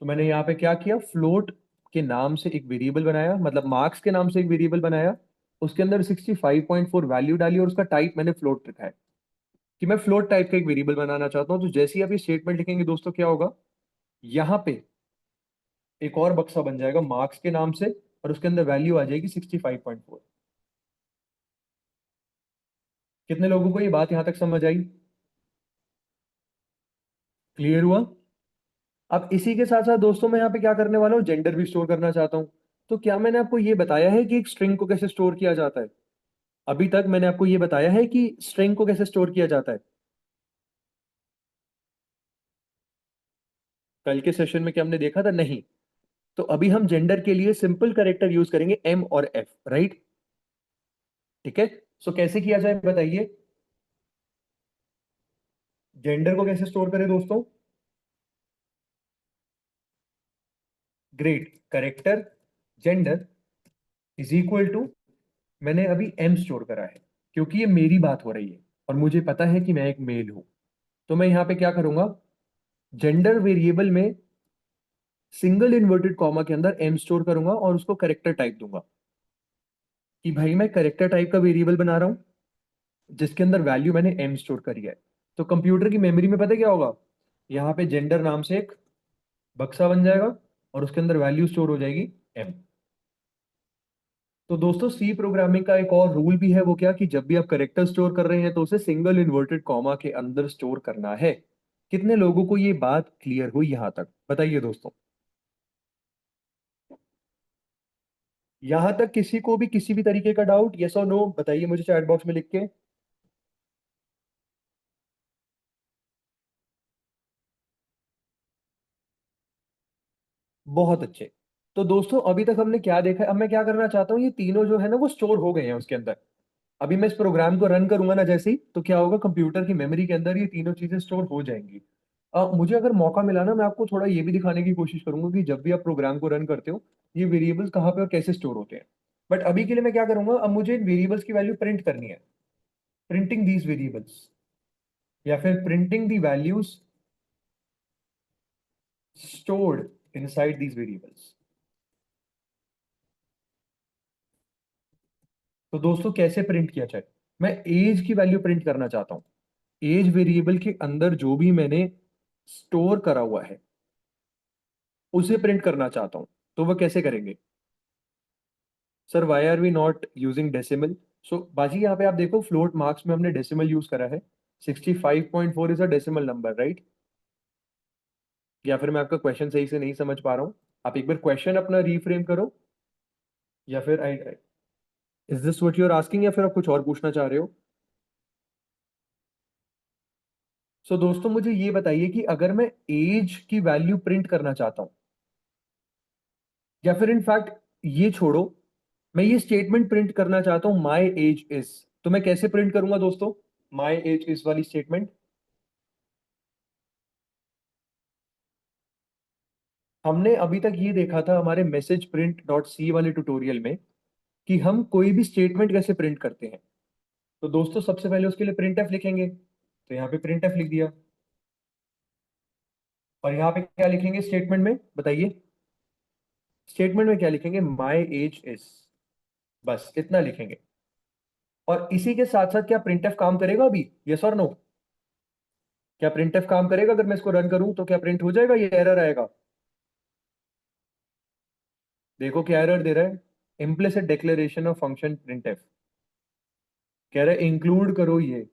तो मैंने यहाँ पे क्या किया, फ्लोट के नाम से एक वेरिएबल बनाया, मतलब मार्क्स के नाम से एक वेरिएबल बनाया, उसके अंदर 65.4 वैल्यू डाली, और उसका टाइप मैंने फ्लोट रखा है कि मैं फ्लोट टाइप का एक वेरिएबल बनाना चाहता हूं। तो जैसे ही आप ये स्टेटमेंट लिखेंगे दोस्तों, क्या होगा, यहाँ पे एक और बक्सा बन जाएगा मार्क्स के नाम से, और उसके अंदर वैल्यू आ जाएगी 65.4। कितने लोगों को ये बात यहां तक समझ आई? क्लियर हुआ? अब इसी के साथ साथ दोस्तों मैं यहाँ पे क्या करने वाला हूँ, जेंडर भी स्टोर करना चाहता हूँ। तो क्या मैंने आपको ये बताया है कि एक स्ट्रिंग को कैसे स्टोर किया जाता है? अभी तक मैंने आपको ये बताया है कि स्ट्रिंग को कैसे स्टोर किया जाता है? कल के सेशन में क्या हमने देखा था? नहीं। तो अभी हम जेंडर के लिए सिंपल करेक्टर यूज करेंगे, एम और एफ, राइट? ठीक है। सो कैसे किया जाए बताइए? जेंडर को कैसे स्टोर करें दोस्तों? Great, character gender is equal to, मैंने अभी एम स्टोर करा है, क्योंकि ये मेरी बात हो रही है और मुझे पता है कि मैं एक मेल हूं। तो मैं यहां पे क्या करूंगा, जेंडर वेरिएबल में सिंगल इन्वर्टेड कॉमा के अंदर एम स्टोर करूंगा और उसको करेक्टर टाइप दूंगा कि भाई मैं करेक्टर टाइप का वेरिएबल बना रहा हूं जिसके अंदर वैल्यू मैंने एम स्टोर करी है। तो कंप्यूटर की मेमोरी में पता है क्या होगा, यहाँ पे जेंडर नाम से एक बक्सा बन जाएगा और उसके अंदर वैल्यू स्टोर हो जाएगी एम। तो दोस्तों सी प्रोग्रामिंग का एक और रूल भी है, वो क्या, कि जब भी आप करेक्टर स्टोर कर रहे हैं तो उसे सिंगल इन्वर्टेड कॉमा के अंदर स्टोर करना है। कितने लोगों को ये बात क्लियर हुई यहां तक? बताइए दोस्तों। यहां तक किसी को भी किसी भी तरीके का डाउट, यस और नो बताइए मुझे चैट बॉक्स में लिख के। बहुत अच्छे। तो दोस्तों अभी तक हमने क्या देखा है, अब मैं क्या करना चाहता हूँ, ये तीनों जो है ना वो स्टोर हो गए हैं उसके अंदर। अभी मैं इस प्रोग्राम को रन करूंगा ना जैसे ही, तो क्या होगा, कंप्यूटर की मेमोरी के अंदर ये तीनों चीजें स्टोर हो जाएंगी। मुझे अगर मौका मिला ना, मैं आपको थोड़ा ये भी दिखाने की कोशिश करूंगा कि जब भी आप प्रोग्राम को रन करते हो, ये वेरिएबल्स कहाँ पे और कैसे स्टोर होते हैं। बट अभी के लिए मैं क्या करूंगा, अब मुझे इन वेरिएबल्स की वैल्यू प्रिंट करनी है, प्रिंटिंग दीज वेरिएबल्स, या फिर printing the values stored inside these variables. तो दोस्तों कैसे प्रिंट किया जाए? मैं एज की वैल्यू प्रिंट करना चाहता हूं। एज वेरिएबल के अंदर जो भी मैंने स्टोर करा हुआ है उसे प्रिंट करना चाहता हूं। तो वह कैसे करेंगे? Sir why are we not using decimal? So बाजी यहाँ पे आप देखो, फ्लोट मार्क्स में हमने डेसिमल यूज करा है। 65.4 is a decimal number, right? या फिर मैं आपका क्वेश्चन सही से नहीं समझ पा रहा हूँ? आप एक बार क्वेश्चन अपना रीफ्रेम करो, या फिर I, is this what you are asking, या फिर आप कुछ और पूछना चाह रहे हो? सो दोस्तों मुझे ये बताइए कि अगर मैं एज की वैल्यू प्रिंट करना चाहता हूं, या फिर इनफैक्ट ये छोड़ो, मैं ये स्टेटमेंट प्रिंट करना चाहता हूं, माई एज इज, तो मैं कैसे प्रिंट करूंगा दोस्तों माई एज इज वाली स्टेटमेंट? हमने अभी तक ये देखा था हमारे मैसेज प्रिंट डॉट सी वाले ट्यूटोरियल में कि हम कोई भी स्टेटमेंट कैसे प्रिंट करते हैं। तो दोस्तों सबसे पहले उसके लिए प्रिंट एफ लिखेंगे, तो यहाँ पे प्रिंट एफ लिख दिया। और यहाँ पे क्या लिखेंगे स्टेटमेंट में बताइए? स्टेटमेंट में क्या लिखेंगे? माई एज इज, बस इतना लिखेंगे। और इसी के साथ साथ क्या प्रिंट एफ काम करेगा अभी, यस और नो? क्या प्रिंट एफ काम करेगा? अगर मैं इसको रन करूं तो क्या प्रिंट हो जाएगा, ये एरर आएगा? देखो क्या एरर दे रहा है, implicit declaration of function print F, कह रहा है इंक्लूड करो ये,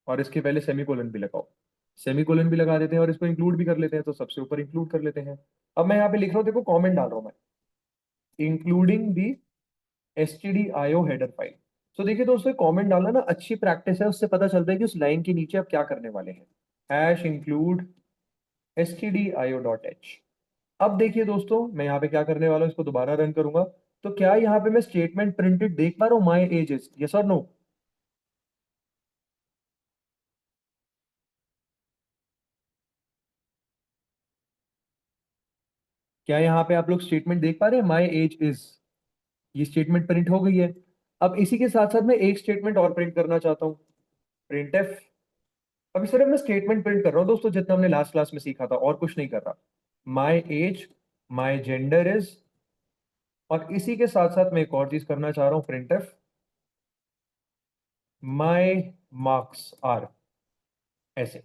और इसके पहले सेमीकोलन भी लगाओ। सेमीकोलन भी लगा देते हैं और इसको इंक्लूड भी कर लेते हैं, तो सबसे ऊपर इंक्लूड कर लेते हैं। अब मैं यहाँ पे लिख रहा हूँ, देखो कमेंट डाल रहा हूँ मैं, including the stdio header file. तो देखिए दोस्तों, कमेंट डालना ना अच्छी प्रैक्टिस है, उससे पता चलता है कि उस लाइन के नीचे आप क्या करने वाले हैं। Hash include stdio.h। अब देखिए दोस्तों, मैं यहाँ पे क्या करने वाला हूँ, इसको दोबारा रन करूंगा। तो क्या यहाँ पे मैं स्टेटमेंट प्रिंटेड देख पा रहा हूँ, my age is, yes or no? क्या यहाँ पे आप लोग स्टेटमेंट देख पा रहे हैं, माई एज इज? ये स्टेटमेंट प्रिंट हो गई है। अब इसी के साथ साथ मैं एक स्टेटमेंट और प्रिंट करना चाहता हूँ, प्रिंट एफ। अभी सिर्फ मैं स्टेटमेंट प्रिंट कर रहा हूँ दोस्तों, जितना हमने लास्ट क्लास में सीखा था, और कुछ नहीं कर रहा। My age, my gender is, और इसी के साथ साथ मैं एक और चीज करना चाह रहा हूँ, print f my marks are, ऐसे।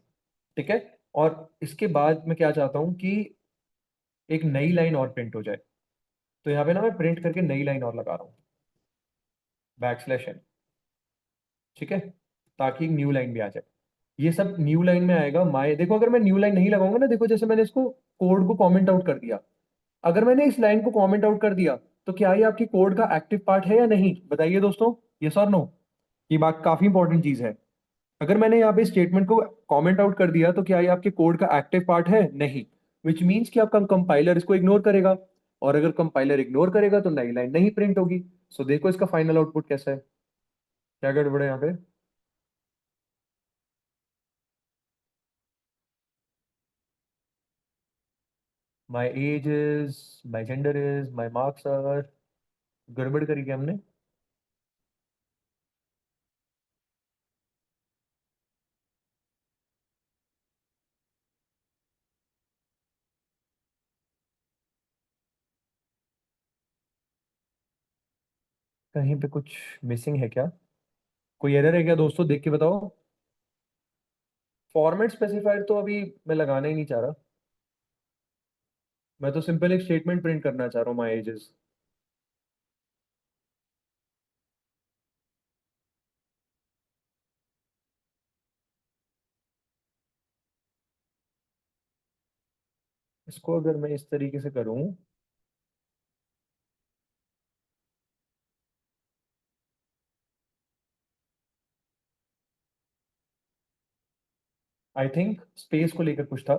ठीक है। और इसके बाद मैं क्या चाहता हूँ कि एक नई लाइन और प्रिंट हो जाए। तो यहाँ पे ना मैं प्रिंट करके नई लाइन और लगा रहा हूँ, बैकस्लैश n। ठीक है, ताकि एक न्यू लाइन भी आ जाए। ये सब न्यू लाइन में आएगा। माय, देखो अगर मैं न्यू लाइन नहीं लगाऊंगा ना, देखो जैसे मैंने इसको कोड को कमेंट आउट कर दिया, अगर मैंने इस लाइन को कमेंट आउट कर दिया, तो क्या ये आपकी कोड का एक्टिव पार्ट है या नहीं? बताइए दोस्तों, यस और नो? ये बात काफी इंपॉर्टेंट चीज है। अगर मैंने यहाँ पे स्टेटमेंट को कमेंट आउट कर दिया, तो क्या ये आपके कोड का एक्टिव पार्ट है? नहीं। विच मीन्स कि आपका कंपाइलर इसको इग्नोर करेगा, और अगर कंपाइलर इग्नोर करेगा तो नई लाइन नहीं प्रिंट होगी। सो देखो इसका फाइनल आउटपुट कैसा है, क्या गड़बड़ है यहाँ पे। My age is, my gender is, my marks are. गड़बड़ करी क्या हमने? कहीं पे कुछ मिसिंग है क्या? कोई एरर है क्या दोस्तों, देख के बताओ। फॉर्मेट स्पेसिफायर तो अभी मैं लगाना ही नहीं चाह रहा। मैं तो सिंपल एक स्टेटमेंट प्रिंट करना चाह रहा हूँ, माई एजेस। इसको अगर मैं इस तरीके से करूँ, आई थिंक स्पेस को लेकर कुछ था।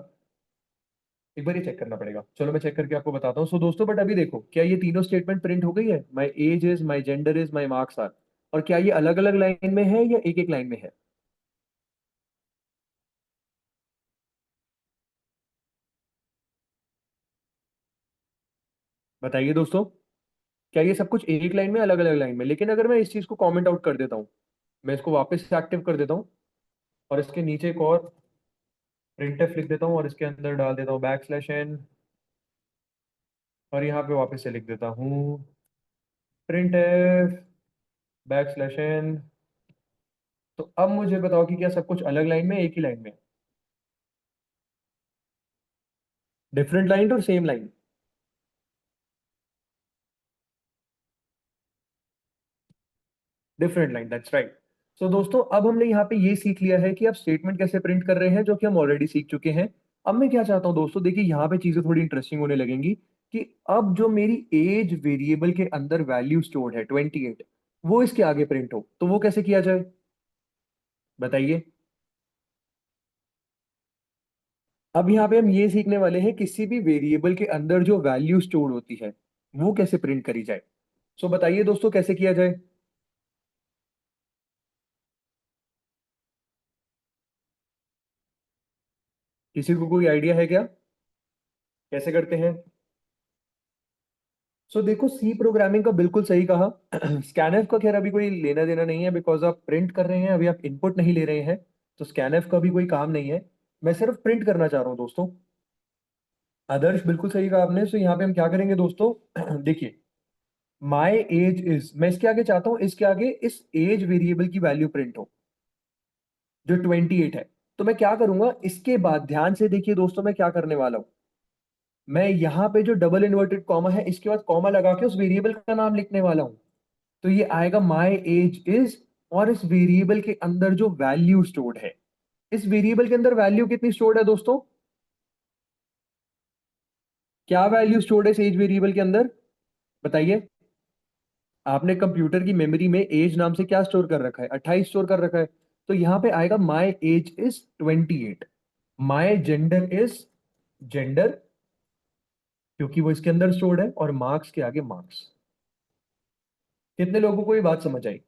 एक बार ये चेक करना पड़ेगा, चलो मैं चेक करके आपको बताता हूँ। सो दोस्तों, बट अभी देखो, क्या ये तीनों स्टेटमेंट प्रिंट हो गई है, my age is, my gender is, my marks are? और क्या ये अलग अलग लाइन में है या एक एक लाइन में है? बताइए दोस्तों, क्या ये सब कुछ एक लाइन में, अलग अलग लाइन में? लेकिन अगर मैं इस चीज को कमेंट आउट कर देता हूँ, मैं इसको वापस से एक्टिव कर देता हूँ, और इसके नीचे एक और प्रिंटफ लिख देता हूँ, और इसके अंदर डाल देता हूँ बैकस्लैश n, और यहाँ पे वापस से लिख देता हूँ प्रिंटफ बैकस्लैश n। तो अब मुझे बताओ कि क्या सब कुछ अलग लाइन में, एक ही लाइन में? डिफरेंट लाइन और same line? Different line, that's right. So दोस्तों, अब हमने यहाँ पे ये सीख लिया है कि आप स्टेटमेंट कैसे प्रिंट कर रहे हैं, जो कि हम ऑलरेडी सीख चुके हैं। अब मैं क्या चाहता हूँ दोस्तों, देखिए यहाँ पे चीजें थोड़ी इंटरेस्टिंग होने लगेंगी, कि अब जो मेरी एज वेरिएबल के अंदर वैल्यू स्टोर्ड है 28, वो इसके आगे प्रिंट हो, तो वो कैसे किया जाए, बताइए। अब यहाँ पे हम ये सीखने वाले हैं, किसी भी वेरिएबल के अंदर जो वैल्यू स्टोर होती है, वो कैसे प्रिंट करी जाए। सो बताइए दोस्तों, कैसे किया जाए? किसी को कोई आइडिया है क्या, कैसे करते हैं? सो देखो, सी प्रोग्रामिंग का बिल्कुल सही कहा। स्कैनफ का खैर अभी कोई लेना देना नहीं है, बिकॉज आप प्रिंट कर रहे हैं, अभी आप इनपुट नहीं ले रहे हैं। तो स्कैनफ का भी कोई काम नहीं है। मैं सिर्फ प्रिंट करना चाह रहा हूँ दोस्तों। आदर्श, बिल्कुल सही कहा आपने। सो यहाँ पे हम क्या करेंगे दोस्तों, देखिए, माई एज इज, मैं इसके आगे चाहता हूँ, इसके आगे इस एज वेरिएबल की वैल्यू प्रिंट हो, जो 28 है। तो मैं क्या करूंगा, इसके बाद ध्यान से देखिए दोस्तों, मैं क्या करने वाला हूं, मैं यहाँ पे जो डबल इन्वर्टेड कॉमा है, इसके बाद कॉमा लगा के उस वेरिएबल का नाम लिखने वाला हूं। तो ये आएगा माई एज इज, और इस वेरिएबल के अंदर जो वैल्यू स्टोर्ड है, इस वेरिएबल के अंदर वैल्यू कितनी स्टोर्ड है दोस्तों? क्या वैल्यू स्टोर्ड है इस एज वेरिएबल के अंदर? बताइए। आपने कंप्यूटर की मेमोरी में एज नाम से क्या स्टोर कर रखा है? 28 स्टोर कर रखा है। तो यहां पे आएगा माई age is 28, my gender is gender, क्योंकि वो इसके अंदर स्टोर्ड है, और मार्क्स के आगे मार्क्स। कितने लोगों को ये बात समझ आई?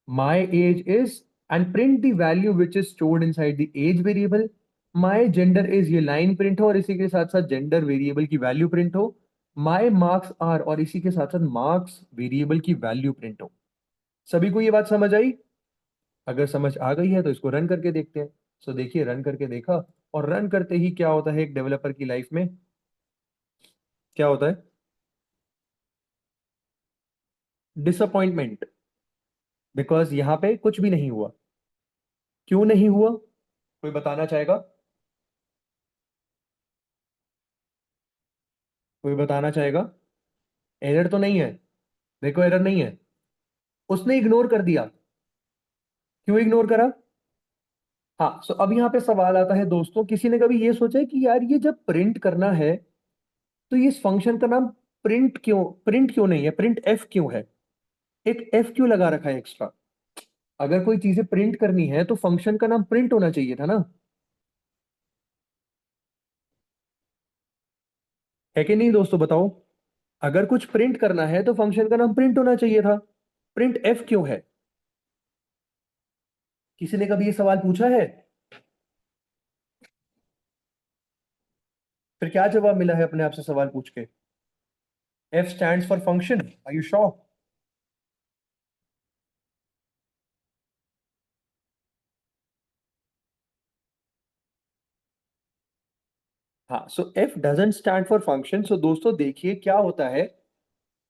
My age is, and print the value which is stored inside the age variable. My gender is, ये लाइन प्रिंट हो और इसी के साथ साथ जेंडर वेरिएबल की वैल्यू प्रिंट हो। माई मार्क्स आर, और इसी के साथ साथ मार्क्स वेरिएबल की वैल्यू प्रिंट हो। सभी को ये बात समझ आई? अगर समझ आ गई है तो इसको रन करके देखते हैं। सो देखिए, रन करके देखा, और रन करते ही क्या होता है एक डेवलपर की लाइफ में? क्या होता है? डिसअपॉइंटमेंट। बिकॉज यहां पे कुछ भी नहीं हुआ। क्यों नहीं हुआ? कोई बताना चाहेगा? कोई बताना चाहेगा? एरर तो नहीं है। देखो, एरर नहीं है। उसने इग्नोर कर दिया। क्यों इग्नोर करा? हाँ, सो अब यहाँ पे सवाल आता है दोस्तों, किसी ने कभी ये सोचा है कि यार ये जब प्रिंट करना है तो ये इस फंक्शन का नाम प्रिंट क्यों नहीं है, प्रिंट एफ क्यों है? एक एफ क्यों लगा रखा है एक्स्ट्रा? अगर कोई चीजें प्रिंट करनी है तो फंक्शन का नाम प्रिंट होना चाहिए था ना? है कि नहीं दोस्तों, बताओ। अगर कुछ प्रिंट करना है तो फंक्शन का नाम प्रिंट होना चाहिए था। प्रिंट एफ क्यों है? किसी ने कभी ये सवाल पूछा है? फिर क्या जवाब मिला है अपने आप से सवाल पूछ के? F stands for function, are you sure? हाँ, so F doesn't stand for function. So दोस्तों देखिए क्या होता है,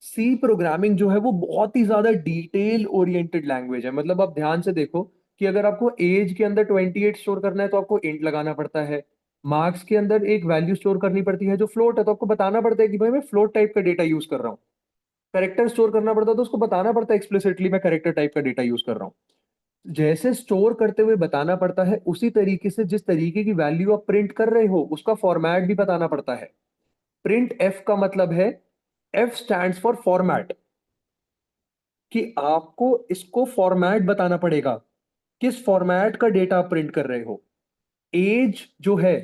सी प्रोग्रामिंग जो है वो बहुत ही ज्यादा डिटेल ओरिएंटेड लैंग्वेज है। मतलब आप ध्यान से देखो कि अगर आपको एज के अंदर 28 स्टोर करना है तो आपको इंट लगाना पड़ता है। मार्क्स के अंदर एक वैल्यू स्टोर करनी पड़ती है जो फ्लोट है, तो आपको बताना पड़ता है कि भाई मैं फ्लोट टाइप का डेटा यूज कर रहा हूँ। करेक्टर स्टोर करना पड़ता है तो उसको बताना पड़ता है एक्सप्लिसिटली मैं करेक्टर टाइप का डेटा यूज कर रहा हूँ। जैसे स्टोर करते हुए बताना पड़ता है, उसी तरीके से जिस तरीके की वैल्यू आप प्रिंट कर रहे हो उसका फॉर्मेट भी बताना पड़ता है। प्रिंट एफ का मतलब है, एफ स्टैंड्स फॉर फॉर्मेट, कि आपको इसको फॉर्मेट बताना पड़ेगा, किस फॉर्मेट का डेटा आप प्रिंट कर रहे हो। एज जो है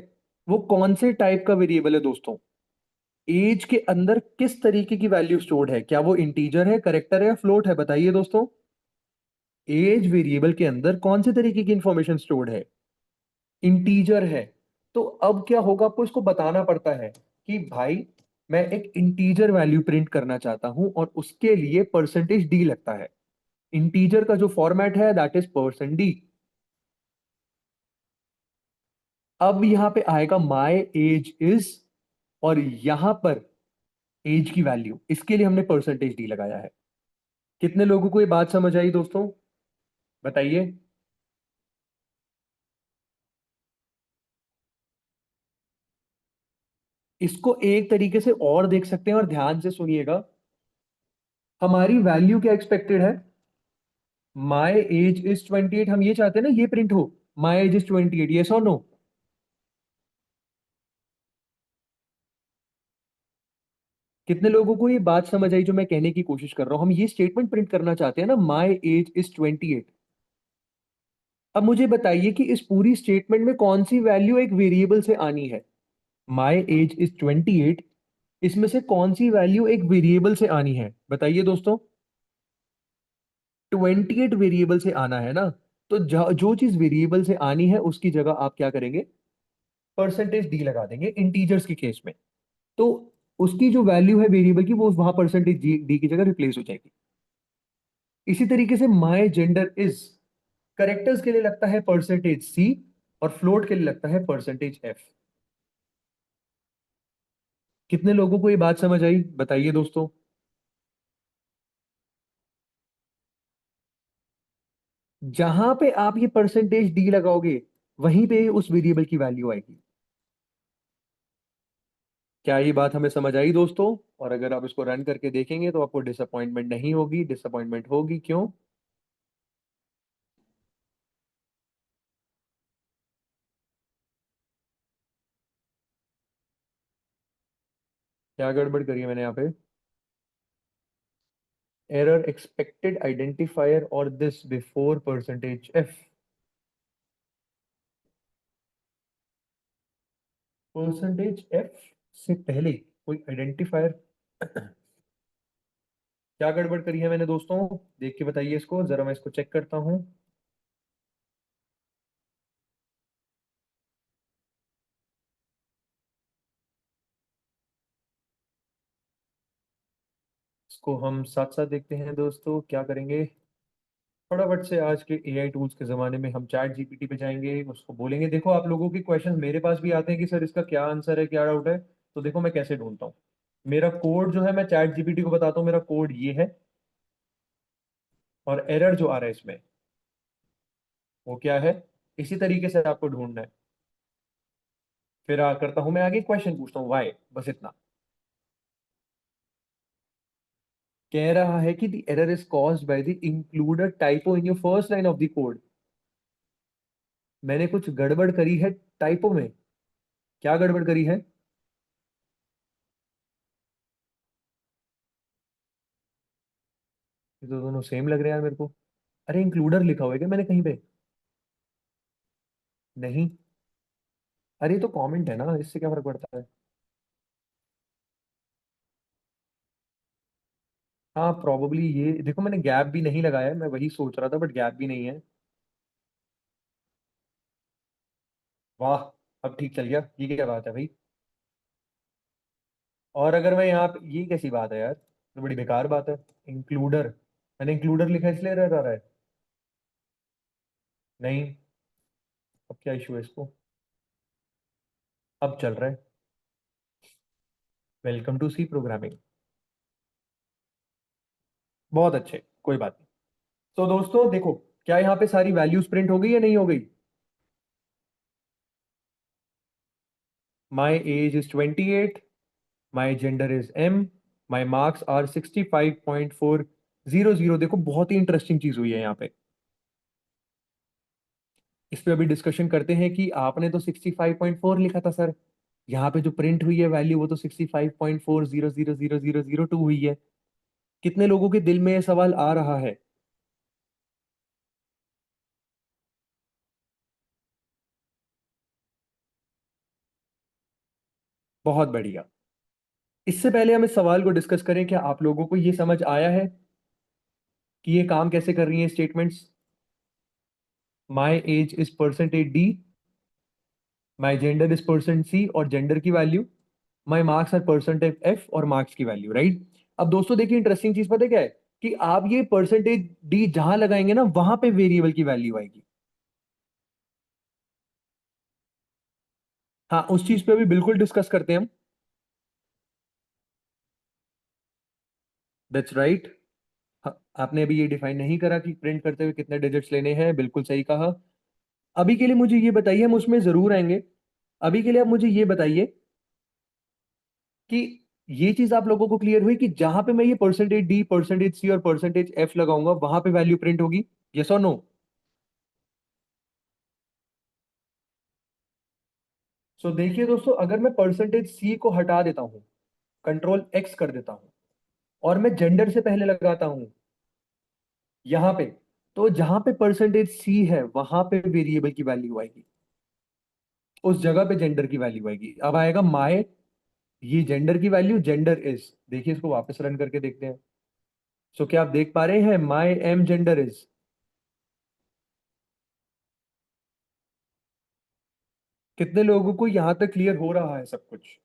वो कौन से टाइप का वेरिएबल है दोस्तों? एज के अंदर किस तरीके की वैल्यू स्टोर्ड है? क्या वो इंटीजर है, करेक्टर है, या फ्लोट है? बताइए दोस्तों। एज वेरिएबल के अंदर कौन से तरीके की इंफॉर्मेशन स्टोर्ड है? इंटीजर है। तो अब क्या होगा, आपको इसको बताना पड़ता है कि भाई मैं एक इंटीजर वैल्यू प्रिंट करना चाहता हूं और उसके लिए परसेंटेज डी लगता है। इंटीजर का जो फॉर्मेट है दैट इज परसेंट डी। अब यहां पे आएगा माई एज इज, और यहां पर एज की वैल्यू, इसके लिए हमने परसेंटेज डी लगाया है। कितने लोगों को ये बात समझ आई दोस्तों? बताइए। इसको एक तरीके से और देख सकते हैं, और ध्यान से सुनिएगा। हमारी वैल्यू क्या एक्सपेक्टेड है? माई एज इज 28, हम ये चाहते हैं ना ये प्रिंट हो, माई age is 28, yes or no? कितने लोगों को ये बात समझ आई जो मैं कहने की कोशिश कर रहा हूं? हम ये स्टेटमेंट प्रिंट करना चाहते हैं ना, माई एज इज 28। अब मुझे बताइए कि इस पूरी स्टेटमेंट में कौन सी वैल्यू एक वेरिएबल से आनी है? माई एज इज 28, इसमें से कौन सी वैल्यू एक वेरिएबल से आनी है? बताइए दोस्तों। 28 वेरिएबल से आना है ना? तो जो चीज वेरिएबल से आनी है उसकी जगह आप क्या करेंगे? परसेंटेज डी लगा देंगे इंटीजर्स के केस में। तो उसकी जो वैल्यू है वेरिएबल की वो वहां परसेंटेज डी की जगह रिप्लेस हो जाएगी। इसी तरीके से माई जेंडर इज, करेक्टर्स के लिए लगता है परसेंटेज सी, और फ्लोट के लिए लगता है परसेंटेज एफ। कितने लोगों को ये बात समझ आई? बताइए दोस्तों। जहां पे आप ये परसेंटेज डी लगाओगे वहीं पे उस वेरिएबल की वैल्यू आएगी। क्या ये बात हमें समझ आई दोस्तों? और अगर आप इसको रन करके देखेंगे तो आपको डिसअपॉइंटमेंट नहीं होगी, डिसअपॉइंटमेंट होगी। क्यों? क्या गड़बड़ करी है मैंने यहाँ पे? एरर एक्सपेक्टेड आइडेंटिफायर और this before percentage F. Percentage F से पहले कोई आइडेंटिफायर? क्या गड़बड़ करी है मैंने दोस्तों? देख के बताइए इसको जरा, मैं इसको चेक करता हूँ। इसको हम साथ साथ देखते हैं दोस्तों, क्या करेंगे। फटाफट से आज के एआई टूल्स के जमाने में हम चैट जीपीटी पे जाएंगे, उसको बोलेंगे देखो आप लोगों के क्वेश्चन मेरे पास भी आते हैं कि सर इसका क्या आंसर है, क्या डाउट है, तो देखो मैं कैसे ढूंढता हूँ। मेरा कोड जो है, मैं चैट जीपीटी को बताता हूँ मेरा कोड ये है, और एरर जो आ रहा है इसमें वो क्या है, इसी तरीके से आपको ढूंढना है। फिर करता हूं मैं आगे, क्वेश्चन पूछता हूँ वाई, बस इतना। कह रहा है कि the error is caused by the included typo in your first line of the code. मैंने कुछ गड़बड़ करी है टाइपो में। क्या गड़बड़ करी है? ये तो दोनों सेम लग रहे हैं यार मेरे को। अरे इंक्लूडर लिखा हुआ है क्या मैंने कहीं पे? नहीं। अरे ये तो कमेंट है ना, इससे क्या फर्क पड़ता है। हाँ प्रोबेबली, ये देखो मैंने गैप भी नहीं लगाया है, मैं वही सोच रहा था, बट गैप भी नहीं है। वाह, अब ठीक चल गया, ये क्या बात है भाई। और अगर मैं यहाँ पे, ये कैसी बात है यार, तो बड़ी बेकार बात है। इंक्लूडर, मैंने इंक्लूडर लिखा है इसलिए रह रहा है। नहीं। अब क्या इशू है इसको? अब चल रहा है। Welcome to C programming. बहुत अच्छे, कोई बात नहीं। तो दोस्तों देखो, क्या यहाँ पे सारी वैल्यूज प्रिंट हो गई या नहीं हो गई? My age is 28, my gender is M, my marks are 65.400। देखो बहुत ही इंटरेस्टिंग चीज हुई है यहाँ पे। इस पे अभी डिस्कशन करते हैं कि आपने तो 65.4 लिखा था सर, यहाँ पे जो प्रिंट हुई है वैल्यू वो तो 65.4000002 हुई है। कितने लोगों के दिल में ये सवाल आ रहा है? बहुत बढ़िया। इससे पहले हम इस सवाल को डिस्कस करें, क्या आप लोगों को ये समझ आया है कि ये काम कैसे कर रही है statements? My age is percentage D, my gender is percent C और जेंडर की value, my marks are percentage F और मार्क्स की वैल्यू, राइट। अब दोस्तों देखिए, इंटरेस्टिंग चीज पता है क्या है, कि आप ये परसेंटेज डी जहां लगाएंगे ना, वहां पे वेरिएबल की वैल्यू आएगी। हाँ, उस चीज पे भी बिल्कुल डिस्कस करते हैं हम। That's right. आपने अभी ये डिफाइन नहीं करा कि प्रिंट करते हुए कितने डिजिट्स लेने हैं, बिल्कुल सही कहा। अभी के लिए मुझे ये बताइए, हम उसमें जरूर आएंगे। अभी के लिए आप मुझे ये बताइए कि ये चीज आप लोगों को क्लियर हुई कि जहां पे मैं ये परसेंटेज डी, परसेंटेज सी और परसेंटेज एफ लगाऊंगा वहां पे वैल्यू प्रिंट होगी? Yes or no? सो देखिए दोस्तों, अगर मैं परसेंटेज सी को हटा देता हूं, कंट्रोल एक्स कर देता हूं, और मैं जेंडर से पहले लगाता हूं यहां पे, तो जहां पे परसेंटेज सी है वहां पे वेरिएबल की वैल्यू आएगी, उस जगह पे जेंडर की वैल्यू आएगी। अब आएगा माय, ये जेंडर की वैल्यू, जेंडर इज, देखिए इसको वापस रन करके देखते हैं। सो क्या आप देख पा रहे हैं, माय एम जेंडर इज? कितने लोगों को यहां तक क्लियर हो रहा है सब कुछ?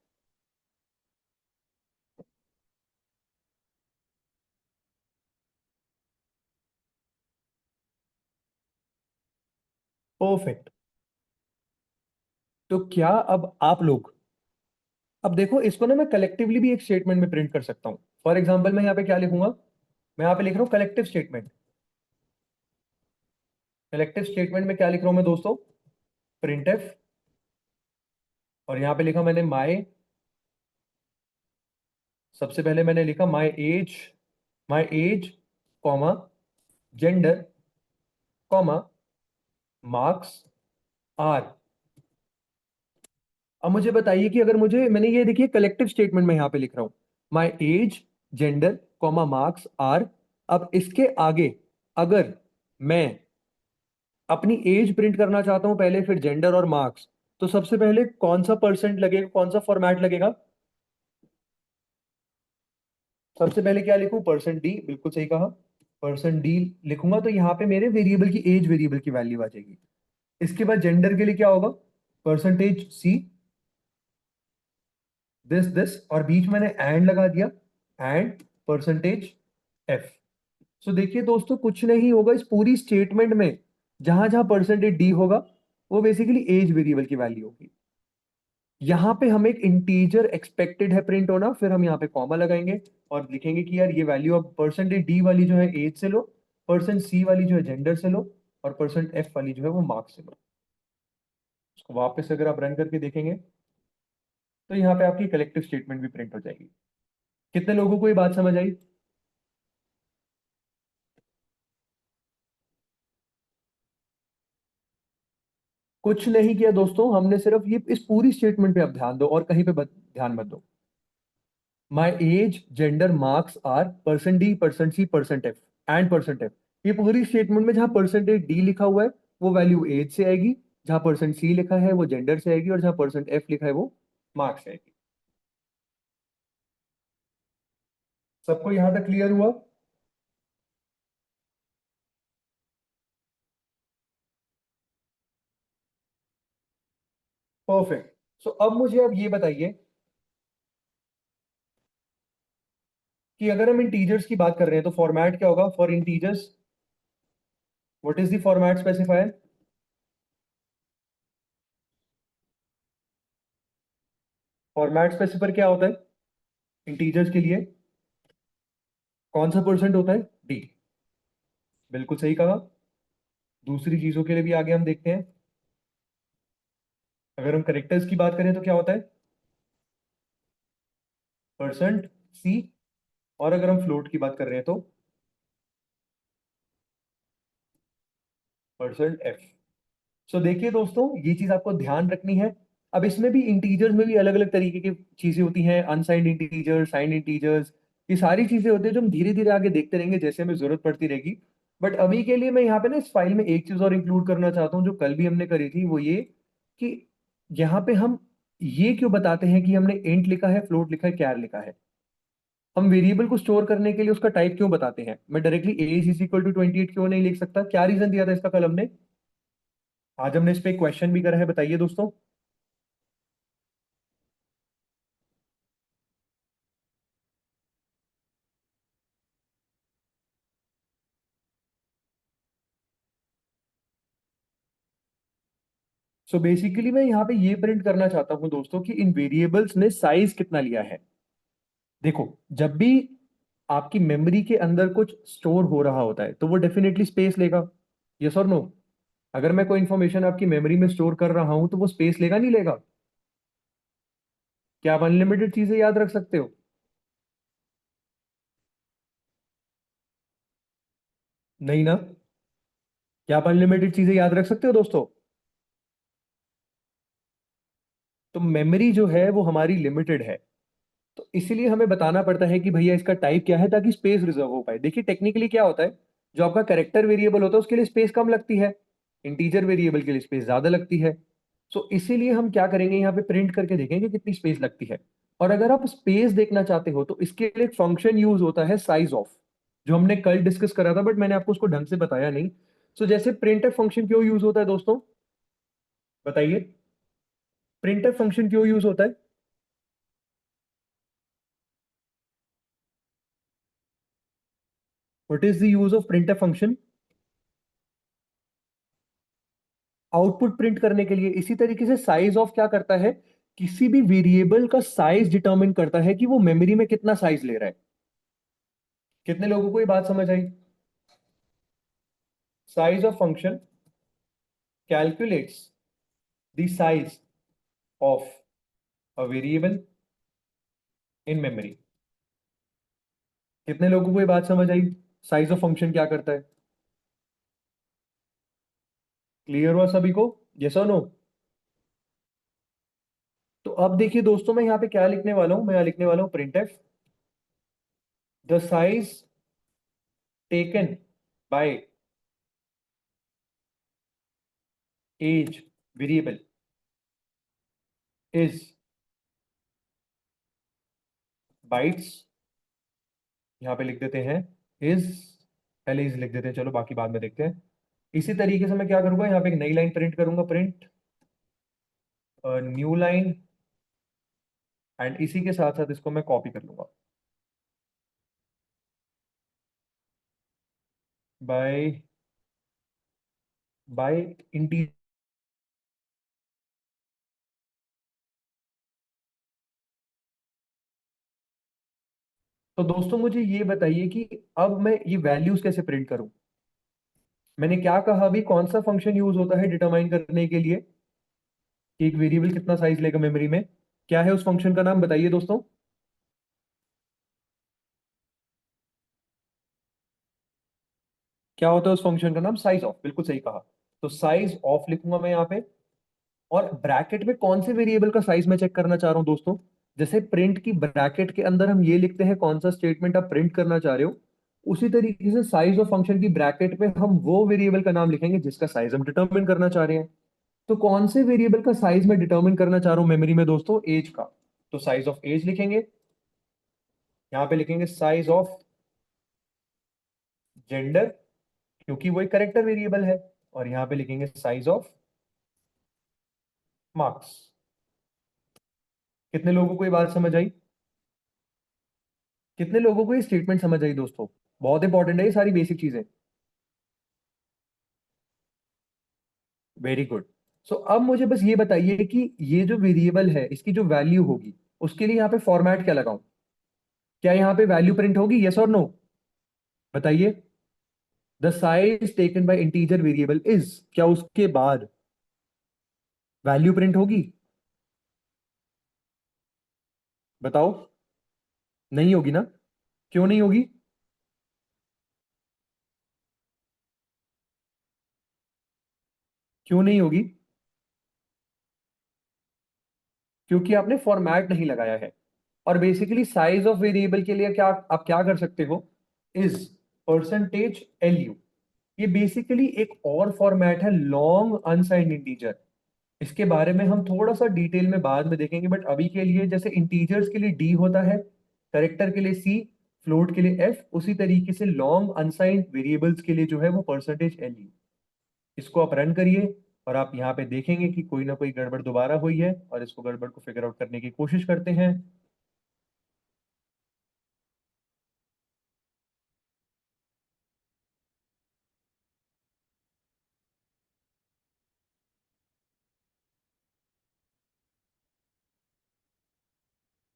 परफेक्ट। तो क्या अब आप लोग, अब देखो इसको ना मैं कलेक्टिवली भी एक स्टेटमेंट में प्रिंट कर सकता हूं। फॉर एग्जांपल मैं यहाँ पे क्या लिखूंगा, मैं यहाँ पे लिख रहा हूँ कलेक्टिव स्टेटमेंट। कलेक्टिव स्टेटमेंट में क्या लिख रहा हूं मैं दोस्तों? प्रिंट एफ, और यहाँ पे लिखा मैंने माई, सबसे पहले मैंने लिखा my age comma gender comma marks are अब मुझे बताइए कि अगर मैंने ये देखिए कलेक्टिव स्टेटमेंट में यहाँ पे लिख रहा हूँ, my age gender comma marks are. अब इसके आगे अगर मैं अपनी एज प्रिंट करना चाहता हूं पहले, फिर जेंडर और मार्क्स, तो सबसे पहले कौन सा परसेंट लगेगा, कौन सा फॉर्मेट लगेगा? सबसे पहले क्या लिखूं? परसेंट डी, बिल्कुल सही कहा। परसेंट डी लिखूंगा तो यहाँ पे मेरे वेरिएबल की एज वेरिएबल की वैल्यू आ जाएगी। इसके बाद जेंडर के लिए क्या होगा? परसेंटेज सी, दिस और बीच में मैंने एंड लगा दिया, एंड परसेंटेज एफ। सो देखिए दोस्तों, कुछ नहीं होगा इस पूरी स्टेटमेंट में, जहां जहां परसेंटेज डी होगा वो बेसिकली एज वेरिएबल की वैल्यू होगी। यहाँ पे हमें एक इंटीजर एक्सपेक्टेड है प्रिंट होना, फिर हम यहाँ पे कॉमा लगाएंगे और लिखेंगे कि यार ये वैल्यू अब परसेंटेज डी वाली जो है एज से लो, परसेंट सी वाली जो है जेंडर से लो, और परसेंट एफ वाली जो है वो मार्क्स से लो। उसको वापस अगर आप रन करके देखेंगे तो यहाँ पे आपकी कलेक्टिव स्टेटमेंट भी प्रिंट हो जाएगी। कितने लोगों को ये बात समझ आई? कुछ नहीं किया दोस्तों, हमने सिर्फ ये इस पूरी स्टेटमेंट पे आप ध्यान दो और कहीं पे ध्यान मत दो। My age gender marks are percent D percent C percent F and percent F. ये पूरी स्टेटमेंट में जहां परसेंटेज डी लिखा हुआ है वो वैल्यू एज से आएगी, जहां परसेंट सी लिखा है वो जेंडर से आएगी, और जहां परसेंट एफ लिखा है वो मार्क्स से आएगी। सबको यहां तक क्लियर हुआ? परफेक्ट। सो अब मुझे अब ये बताइए कि अगर हम इंटीजर्स की बात कर रहे हैं तो फॉर्मेट क्या होगा for integers? What is the format specifier? Format specifier क्या होता है इंटीजर्स के लिए? कौन सा परसेंट होता है? डी, बिल्कुल सही कहा। दूसरी चीजों के लिए भी आगे हम देखते हैं। अगर हम करेक्टर्स की बात करें तो क्या होता है? Percent C. और अगर हम फ्लोट की बात कर रहे हैं तो परसेंट एफ। सो देखिए दोस्तों, ये चीज आपको ध्यान रखनी है। अब इसमें भी इंटीजर्स में भी अलग अलग तरीके की चीजें होती हैं, अनसाइंड इंटीजर्स, साइंड इंटीजर्स, ये सारी चीजें होती है जो हम धीरे धीरे आगे देखते रहेंगे जैसे हमें जरूरत पड़ती रहेगी। बट अभी के लिए मैं यहाँ पे ना इस फाइल में एक चीज और इंक्लूड करना चाहता हूँ जो कल भी हमने करी थी, वो ये कि यहाँ पे हम ये क्यों बताते हैं कि हमने इंट लिखा है, फ्लोट लिखा है, कैर लिखा है। हम वेरिएबल को स्टोर करने के लिए उसका टाइप क्यों बताते हैं? मैं directly age is equal to 28 क्यों नहीं लिख सकता? क्या रीजन दिया था इसका कल हमने? आज हमने इस पे एक क्वेश्चन भी करा है, बताइए दोस्तों। सो बेसिकली मैं यहाँ पे ये प्रिंट करना चाहता हूं दोस्तों कि इन वेरिएबल्स ने साइज कितना लिया है। देखो, जब भी आपकी मेमोरी के अंदर कुछ स्टोर हो रहा होता है तो वो डेफिनेटली स्पेस लेगा। Yes or no? अगर मैं कोई इंफॉर्मेशन आपकी मेमोरी में स्टोर कर रहा हूं तो वो स्पेस लेगा नहीं लेगा? क्या आप अनलिमिटेड चीजें याद रख सकते हो? नहीं ना? क्या आप अनलिमिटेड चीजें याद रख सकते हो दोस्तों? तो मेमोरी जो है वो हमारी लिमिटेड है, तो इसीलिए हमें बताना पड़ता है कि भैया इसका टाइप क्या है ताकि स्पेस रिजर्व हो पाए। देखिए टेक्निकली क्या होता है, जो आपका कैरेक्टर वेरिएबल होता है उसके लिए स्पेस कम लगती है, इंटीजर वेरिएबल के लिए स्पेस ज्यादा लगती है। सो इसीलिए हम क्या करेंगे, यहाँ पे प्रिंट करके देखेंगे कितनी स्पेस लगती है। और अगर आप स्पेस देखना चाहते हो तो इसके लिए एक फंक्शन यूज होता है साइज ऑफ, जो हमने कल डिस्कस करा था बट मैंने आपको उसको ढंग से बताया नहीं। सो जैसे प्रिंटफ फंक्शन क्यों यूज होता है दोस्तों, बताइए? प्रिंटफ फंक्शन क्यों यूज होता है? What is the use of printf function? Output print करने के लिए। इसी तरीके से साइज ऑफ क्या करता है, किसी भी वेरिएबल का साइज डिटरमिन करता है कि वो मेमोरी में कितना साइज ले रहा है। कितने लोगों को ये बात समझ आई? Size of function calculates the size of a variable in memory. कितने लोगों को ये बात समझ आई? साइज ऑफ फंक्शन क्या करता है? क्लियर हुआ सभी को? Yes or no? तो अब देखिए दोस्तों, मैं यहाँ पे क्या लिखने वाला हूं, मैं यहाँ लिखने वाला हूं printf the size taken by age variable is bytes. यहाँ पे लिख देते हैं इज, पहले इज लिख देते हैं, चलो बाकी बाद में देखते हैं। इसी तरीके से मैं क्या करूंगा, यहाँ पे एक नई लाइन प्रिंट करूंगा, प्रिंट न्यू लाइन, एंड इसी के साथ साथ इसको मैं कॉपी कर लूंगा बाय बाय इंटी। तो दोस्तों मुझे ये बताइए कि अब मैं ये वैल्यूज कैसे प्रिंट करूं। मैंने क्या कहा अभी, कौन सा फंक्शन यूज होता है डिटरमाइन करने के लिए कि एक वेरिएबल कितना साइज लेगा मेमोरी में। क्या है उस फंक्शन का नाम, बताइए दोस्तों। क्या होता है उस फंक्शन का नाम, साइज ऑफ, बिल्कुल सही कहा। तो साइज ऑफ लिखूंगा मैं यहाँ पे, और ब्रैकेट में कौन से वेरिएबल का साइज मैं चेक करना चाह रहा हूं दोस्तों। जैसे प्रिंट की ब्रैकेट के अंदर हम ये लिखते हैं कौन सा स्टेटमेंट आप प्रिंट करना चाह रहे हो, उसी तरीके से साइज ऑफ फंक्शन की ब्रैकेट में हम वो वेरिएबल का नाम लिखेंगे जिसका साइज हम डिटरमिन करना चाह रहे हैं। तो कौन से वेरिएबल का साइज मैं डिटरमिन करना चाह रहा हूं मेमोरी में दोस्तों, एज का। तो साइज ऑफ एज लिखेंगे, यहाँ पे लिखेंगे साइज ऑफ जेंडर, क्योंकि वो एक करेक्टर वेरिएबल है, और यहाँ पे लिखेंगे साइज ऑफ मार्क्स। कितने लोगों को ये बात समझ आई, कितने लोगों को ये स्टेटमेंट समझ आई दोस्तों। बहुत इंपॉर्टेंट है ये सारी बेसिक चीजें। Very good. सो अब मुझे बस ये बताइए कि ये जो वेरिएबल है इसकी जो वैल्यू होगी, उसके लिए यहाँ पे फॉर्मेट क्या लगाऊं। क्या यहाँ पे वैल्यू प्रिंट होगी, यस और नो, बताइए। The size taken bye integer variable is, क्या उसके बाद वैल्यू प्रिंट होगी, बताओ। नहीं होगी ना, क्यों नहीं होगी, क्यों नहीं होगी। क्योंकि आपने फॉर्मेट नहीं लगाया है। और बेसिकली साइज ऑफ वेरिएबल के लिए क्या आप क्या कर सकते हो, इज परसेंटेज एलयू। ये बेसिकली एक और फॉर्मेट है लॉन्ग अनसाइंड इंटीजर। इसके बारे में हम थोड़ा सा डिटेल में बाद में देखेंगे, बट अभी के लिए जैसे इंटीजर्स के लिए डी होता है, करेक्टर के लिए सी, फ्लोट के लिए एफ, उसी तरीके से लॉन्ग अनसाइंड वेरिएबल्स के लिए जो है वो परसेंटेज एलयू। इसको आप रन करिए, और आप यहाँ पे देखेंगे कि कोई ना कोई गड़बड़ दोबारा हुई है, और इसको गड़बड़ को फिगर आउट करने की कोशिश करते हैं।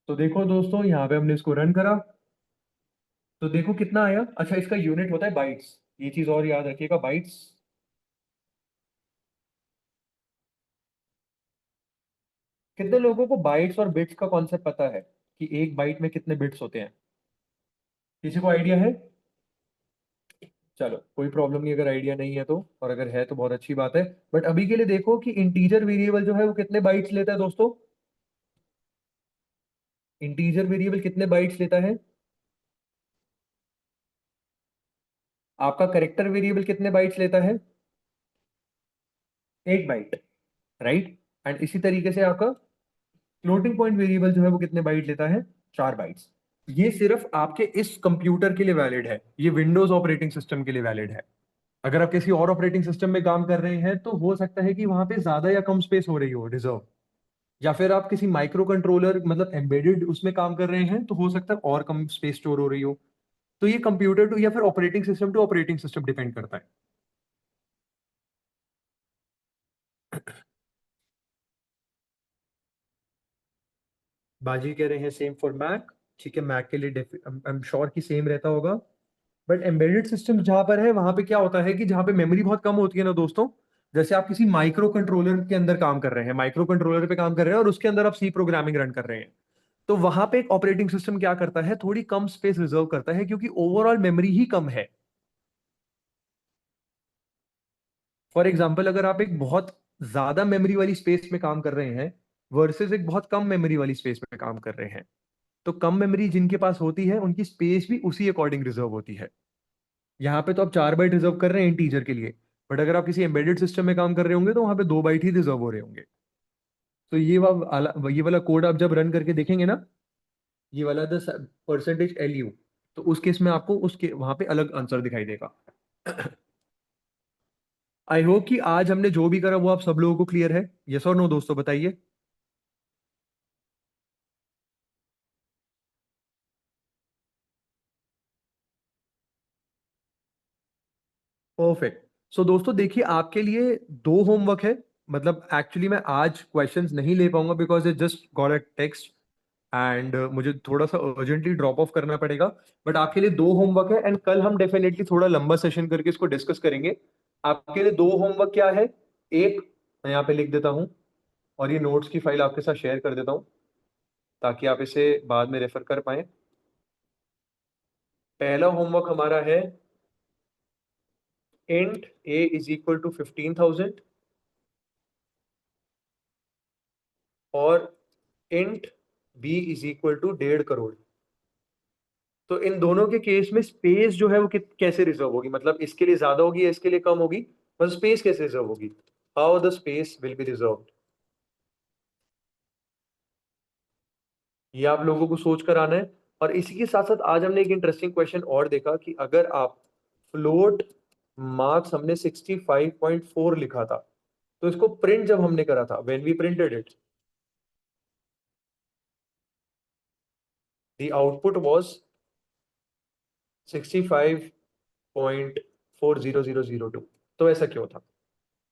तो देखो दोस्तों, यहाँ पे हमने इसको रन करा, तो देखो कितना आया। अच्छा, इसका यूनिट होता है बाइट्स, ये चीज और याद रखिएगा, बाइट्स। कितने लोगों को बाइट्स और बिट्स का कॉन्सेप्ट पता है कि एक बाइट में कितने बिट्स होते हैं, किसी को आइडिया है। चलो कोई प्रॉब्लम नहीं अगर आइडिया नहीं है तो, और अगर है तो बहुत अच्छी बात है। बट अभी के लिए देखो कि इंटीजर वेरिएबल जो है वो कितने बाइट्स लेता है दोस्तों। इंटीजर वेरिएबल कितने बाइट्स लेता है, आपका करेक्टर वेरिएबल कितने बाइट्स लेता है, एक बाइट, राइट। एंड इसी तरीके से आपका फ्लोटिंग पॉइंट वेरिएबल जो है वो कितने बाइट लेता है, 4 बाइट्स। ये सिर्फ आपके इस कंप्यूटर के लिए वैलिड है, ये विंडोज ऑपरेटिंग सिस्टम के लिए वैलिड है। अगर आप किसी और ऑपरेटिंग सिस्टम में काम कर रहे हैं तो हो सकता है कि वहां पे ज्यादा या कम स्पेस हो रही हो रिजर्व, या फिर आप किसी माइक्रो कंट्रोलर मतलब एम्बेडेड उसमें काम कर रहे हैं तो हो सकता है और कम स्पेस स्टोर हो रही हो। तो ये कंप्यूटर टू या फिर ऑपरेटिंग सिस्टम डिपेंड करता है। बाजी कह रहे हैं सेम फॉर मैक, ठीक है, मैक के लिए आई एम श्योर कि सेम रहता होगा। बट एम्बेडेड सिस्टम जहां पर है वहां पे क्या होता है कि जहां पे मेमोरी बहुत कम होती है ना दोस्तों, जैसे आप किसी माइक्रो कंट्रोलर के अंदर काम कर रहे हैं, माइक्रो कंट्रोलर पे काम कर रहे हैं और उसके अंदर आप सी प्रोग्रामिंग रन कर रहे हैं, तो वहां पे एक ऑपरेटिंग सिस्टम क्या करता है, थोड़ी कम स्पेस रिजर्व करता है क्योंकि ओवरऑल मेमोरी ही कम है। फॉर एग्जाम्पल अगर आप एक बहुत ज्यादा मेमोरी वाली स्पेस में काम कर रहे हैं, वर्सेस एक बहुत कम मेमोरी वाली स्पेस में काम कर रहे हैं। तो कम मेमोरी जिनके पास होती है उनकी स्पेस भी उसी अकॉर्डिंग रिजर्व होती है। यहाँ पे तो आप 4 बाइट रिजर्व कर रहे हैं इंटीजर के लिए, बट अगर आप किसी एम्बेडेड सिस्टम में काम कर रहे होंगे तो वहां पे 2 बाइट ही रिजर्व हो रहे होंगे। तो ये वाला कोड आप जब रन करके देखेंगे ना, ये वाला %LU, तो उस केस में आपको उसके वहां पे अलग आंसर दिखाई देगा। आई होप कि आज हमने जो भी करा वो आप सब लोगों को क्लियर है। यस और नो दोस्तों, बताइए। परफेक्ट। सो दोस्तों देखिए, आपके लिए 2 होमवर्क है। मतलब एक्चुअली मैं आज क्वेश्चंस नहीं ले पाऊंगा because it just got a text and मुझे थोड़ा सा अर्जेंटली ड्रॉप ऑफ करना पड़ेगा। बट आपके लिए 2 होमवर्क है एंड कल हम डेफिनेटली थोड़ा लंबा सेशन करके इसको डिस्कस करेंगे। आपके लिए 2 होमवर्क क्या है? एक, मैं यहाँ पे लिख देता हूँ और ये नोट्स की फाइल आपके साथ शेयर कर देता हूँ ताकि आप इसे बाद में रेफर कर पाए। पहला होमवर्क हमारा है int a is equal to 15,000 और int b is equal to 1.5 crore. तो इन दोनों के केस में स्पेस जो है वो कैसे रिजर्व होगी, मतलब इसके लिए ज्यादा होगी या इसके लिए कम होगी, बस स्पेस कैसे रिजर्व होगी, how the space will be reserved, ये आप लोगों को सोच कर आना है। और इसी के साथ साथ आज हमने एक इंटरेस्टिंग क्वेश्चन और देखा कि अगर आप फ्लोट मार्क्स हमने 65.4 लिखा था, तो इसको प्रिंट जब हमने करा था, when we printed it, the output was 65.40002। तो ऐसा क्यों था?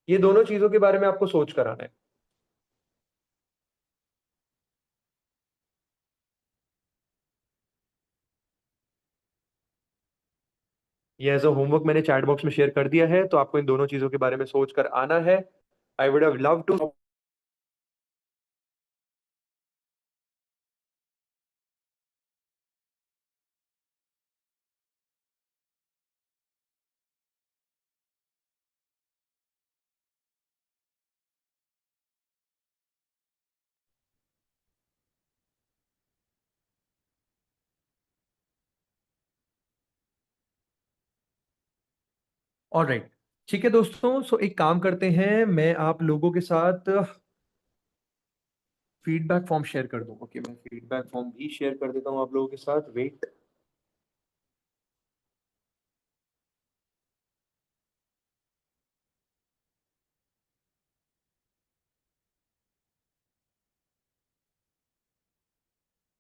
ये दोनों चीजों के बारे में आपको सोच कर आना है। ये एज अ होमवर्क मैंने चैट बॉक्स में शेयर कर दिया है, तो आपको इन दोनों चीजों के बारे में सोच कर आना है। I would have love to. Alright, ठीक है दोस्तों। सो एक काम करते हैं, मैं आप लोगों के साथ फीडबैक फॉर्म शेयर कर दूं। ओके, मैं फीडबैक फॉर्म भी शेयर कर देता हूं आप लोगों के साथ। वेट,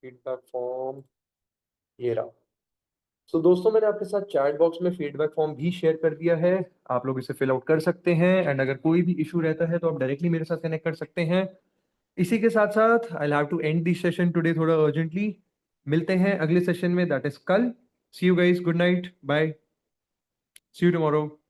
फीडबैक फॉर्म ये रहा। सो दोस्तों, मैंने आपके साथ चैट बॉक्स में फीडबैक फॉर्म भी शेयर कर दिया है। आप लोग इसे फिल आउट कर सकते हैं एंड अगर कोई भी इशू रहता है तो आप डायरेक्टली मेरे साथ कनेक्ट कर सकते हैं। इसी के साथ साथ I have to end this session today थोड़ा अर्जेंटली। मिलते हैं अगले सेशन में, दैट इज कल। See you guys, good night, bye, see you tomorrow.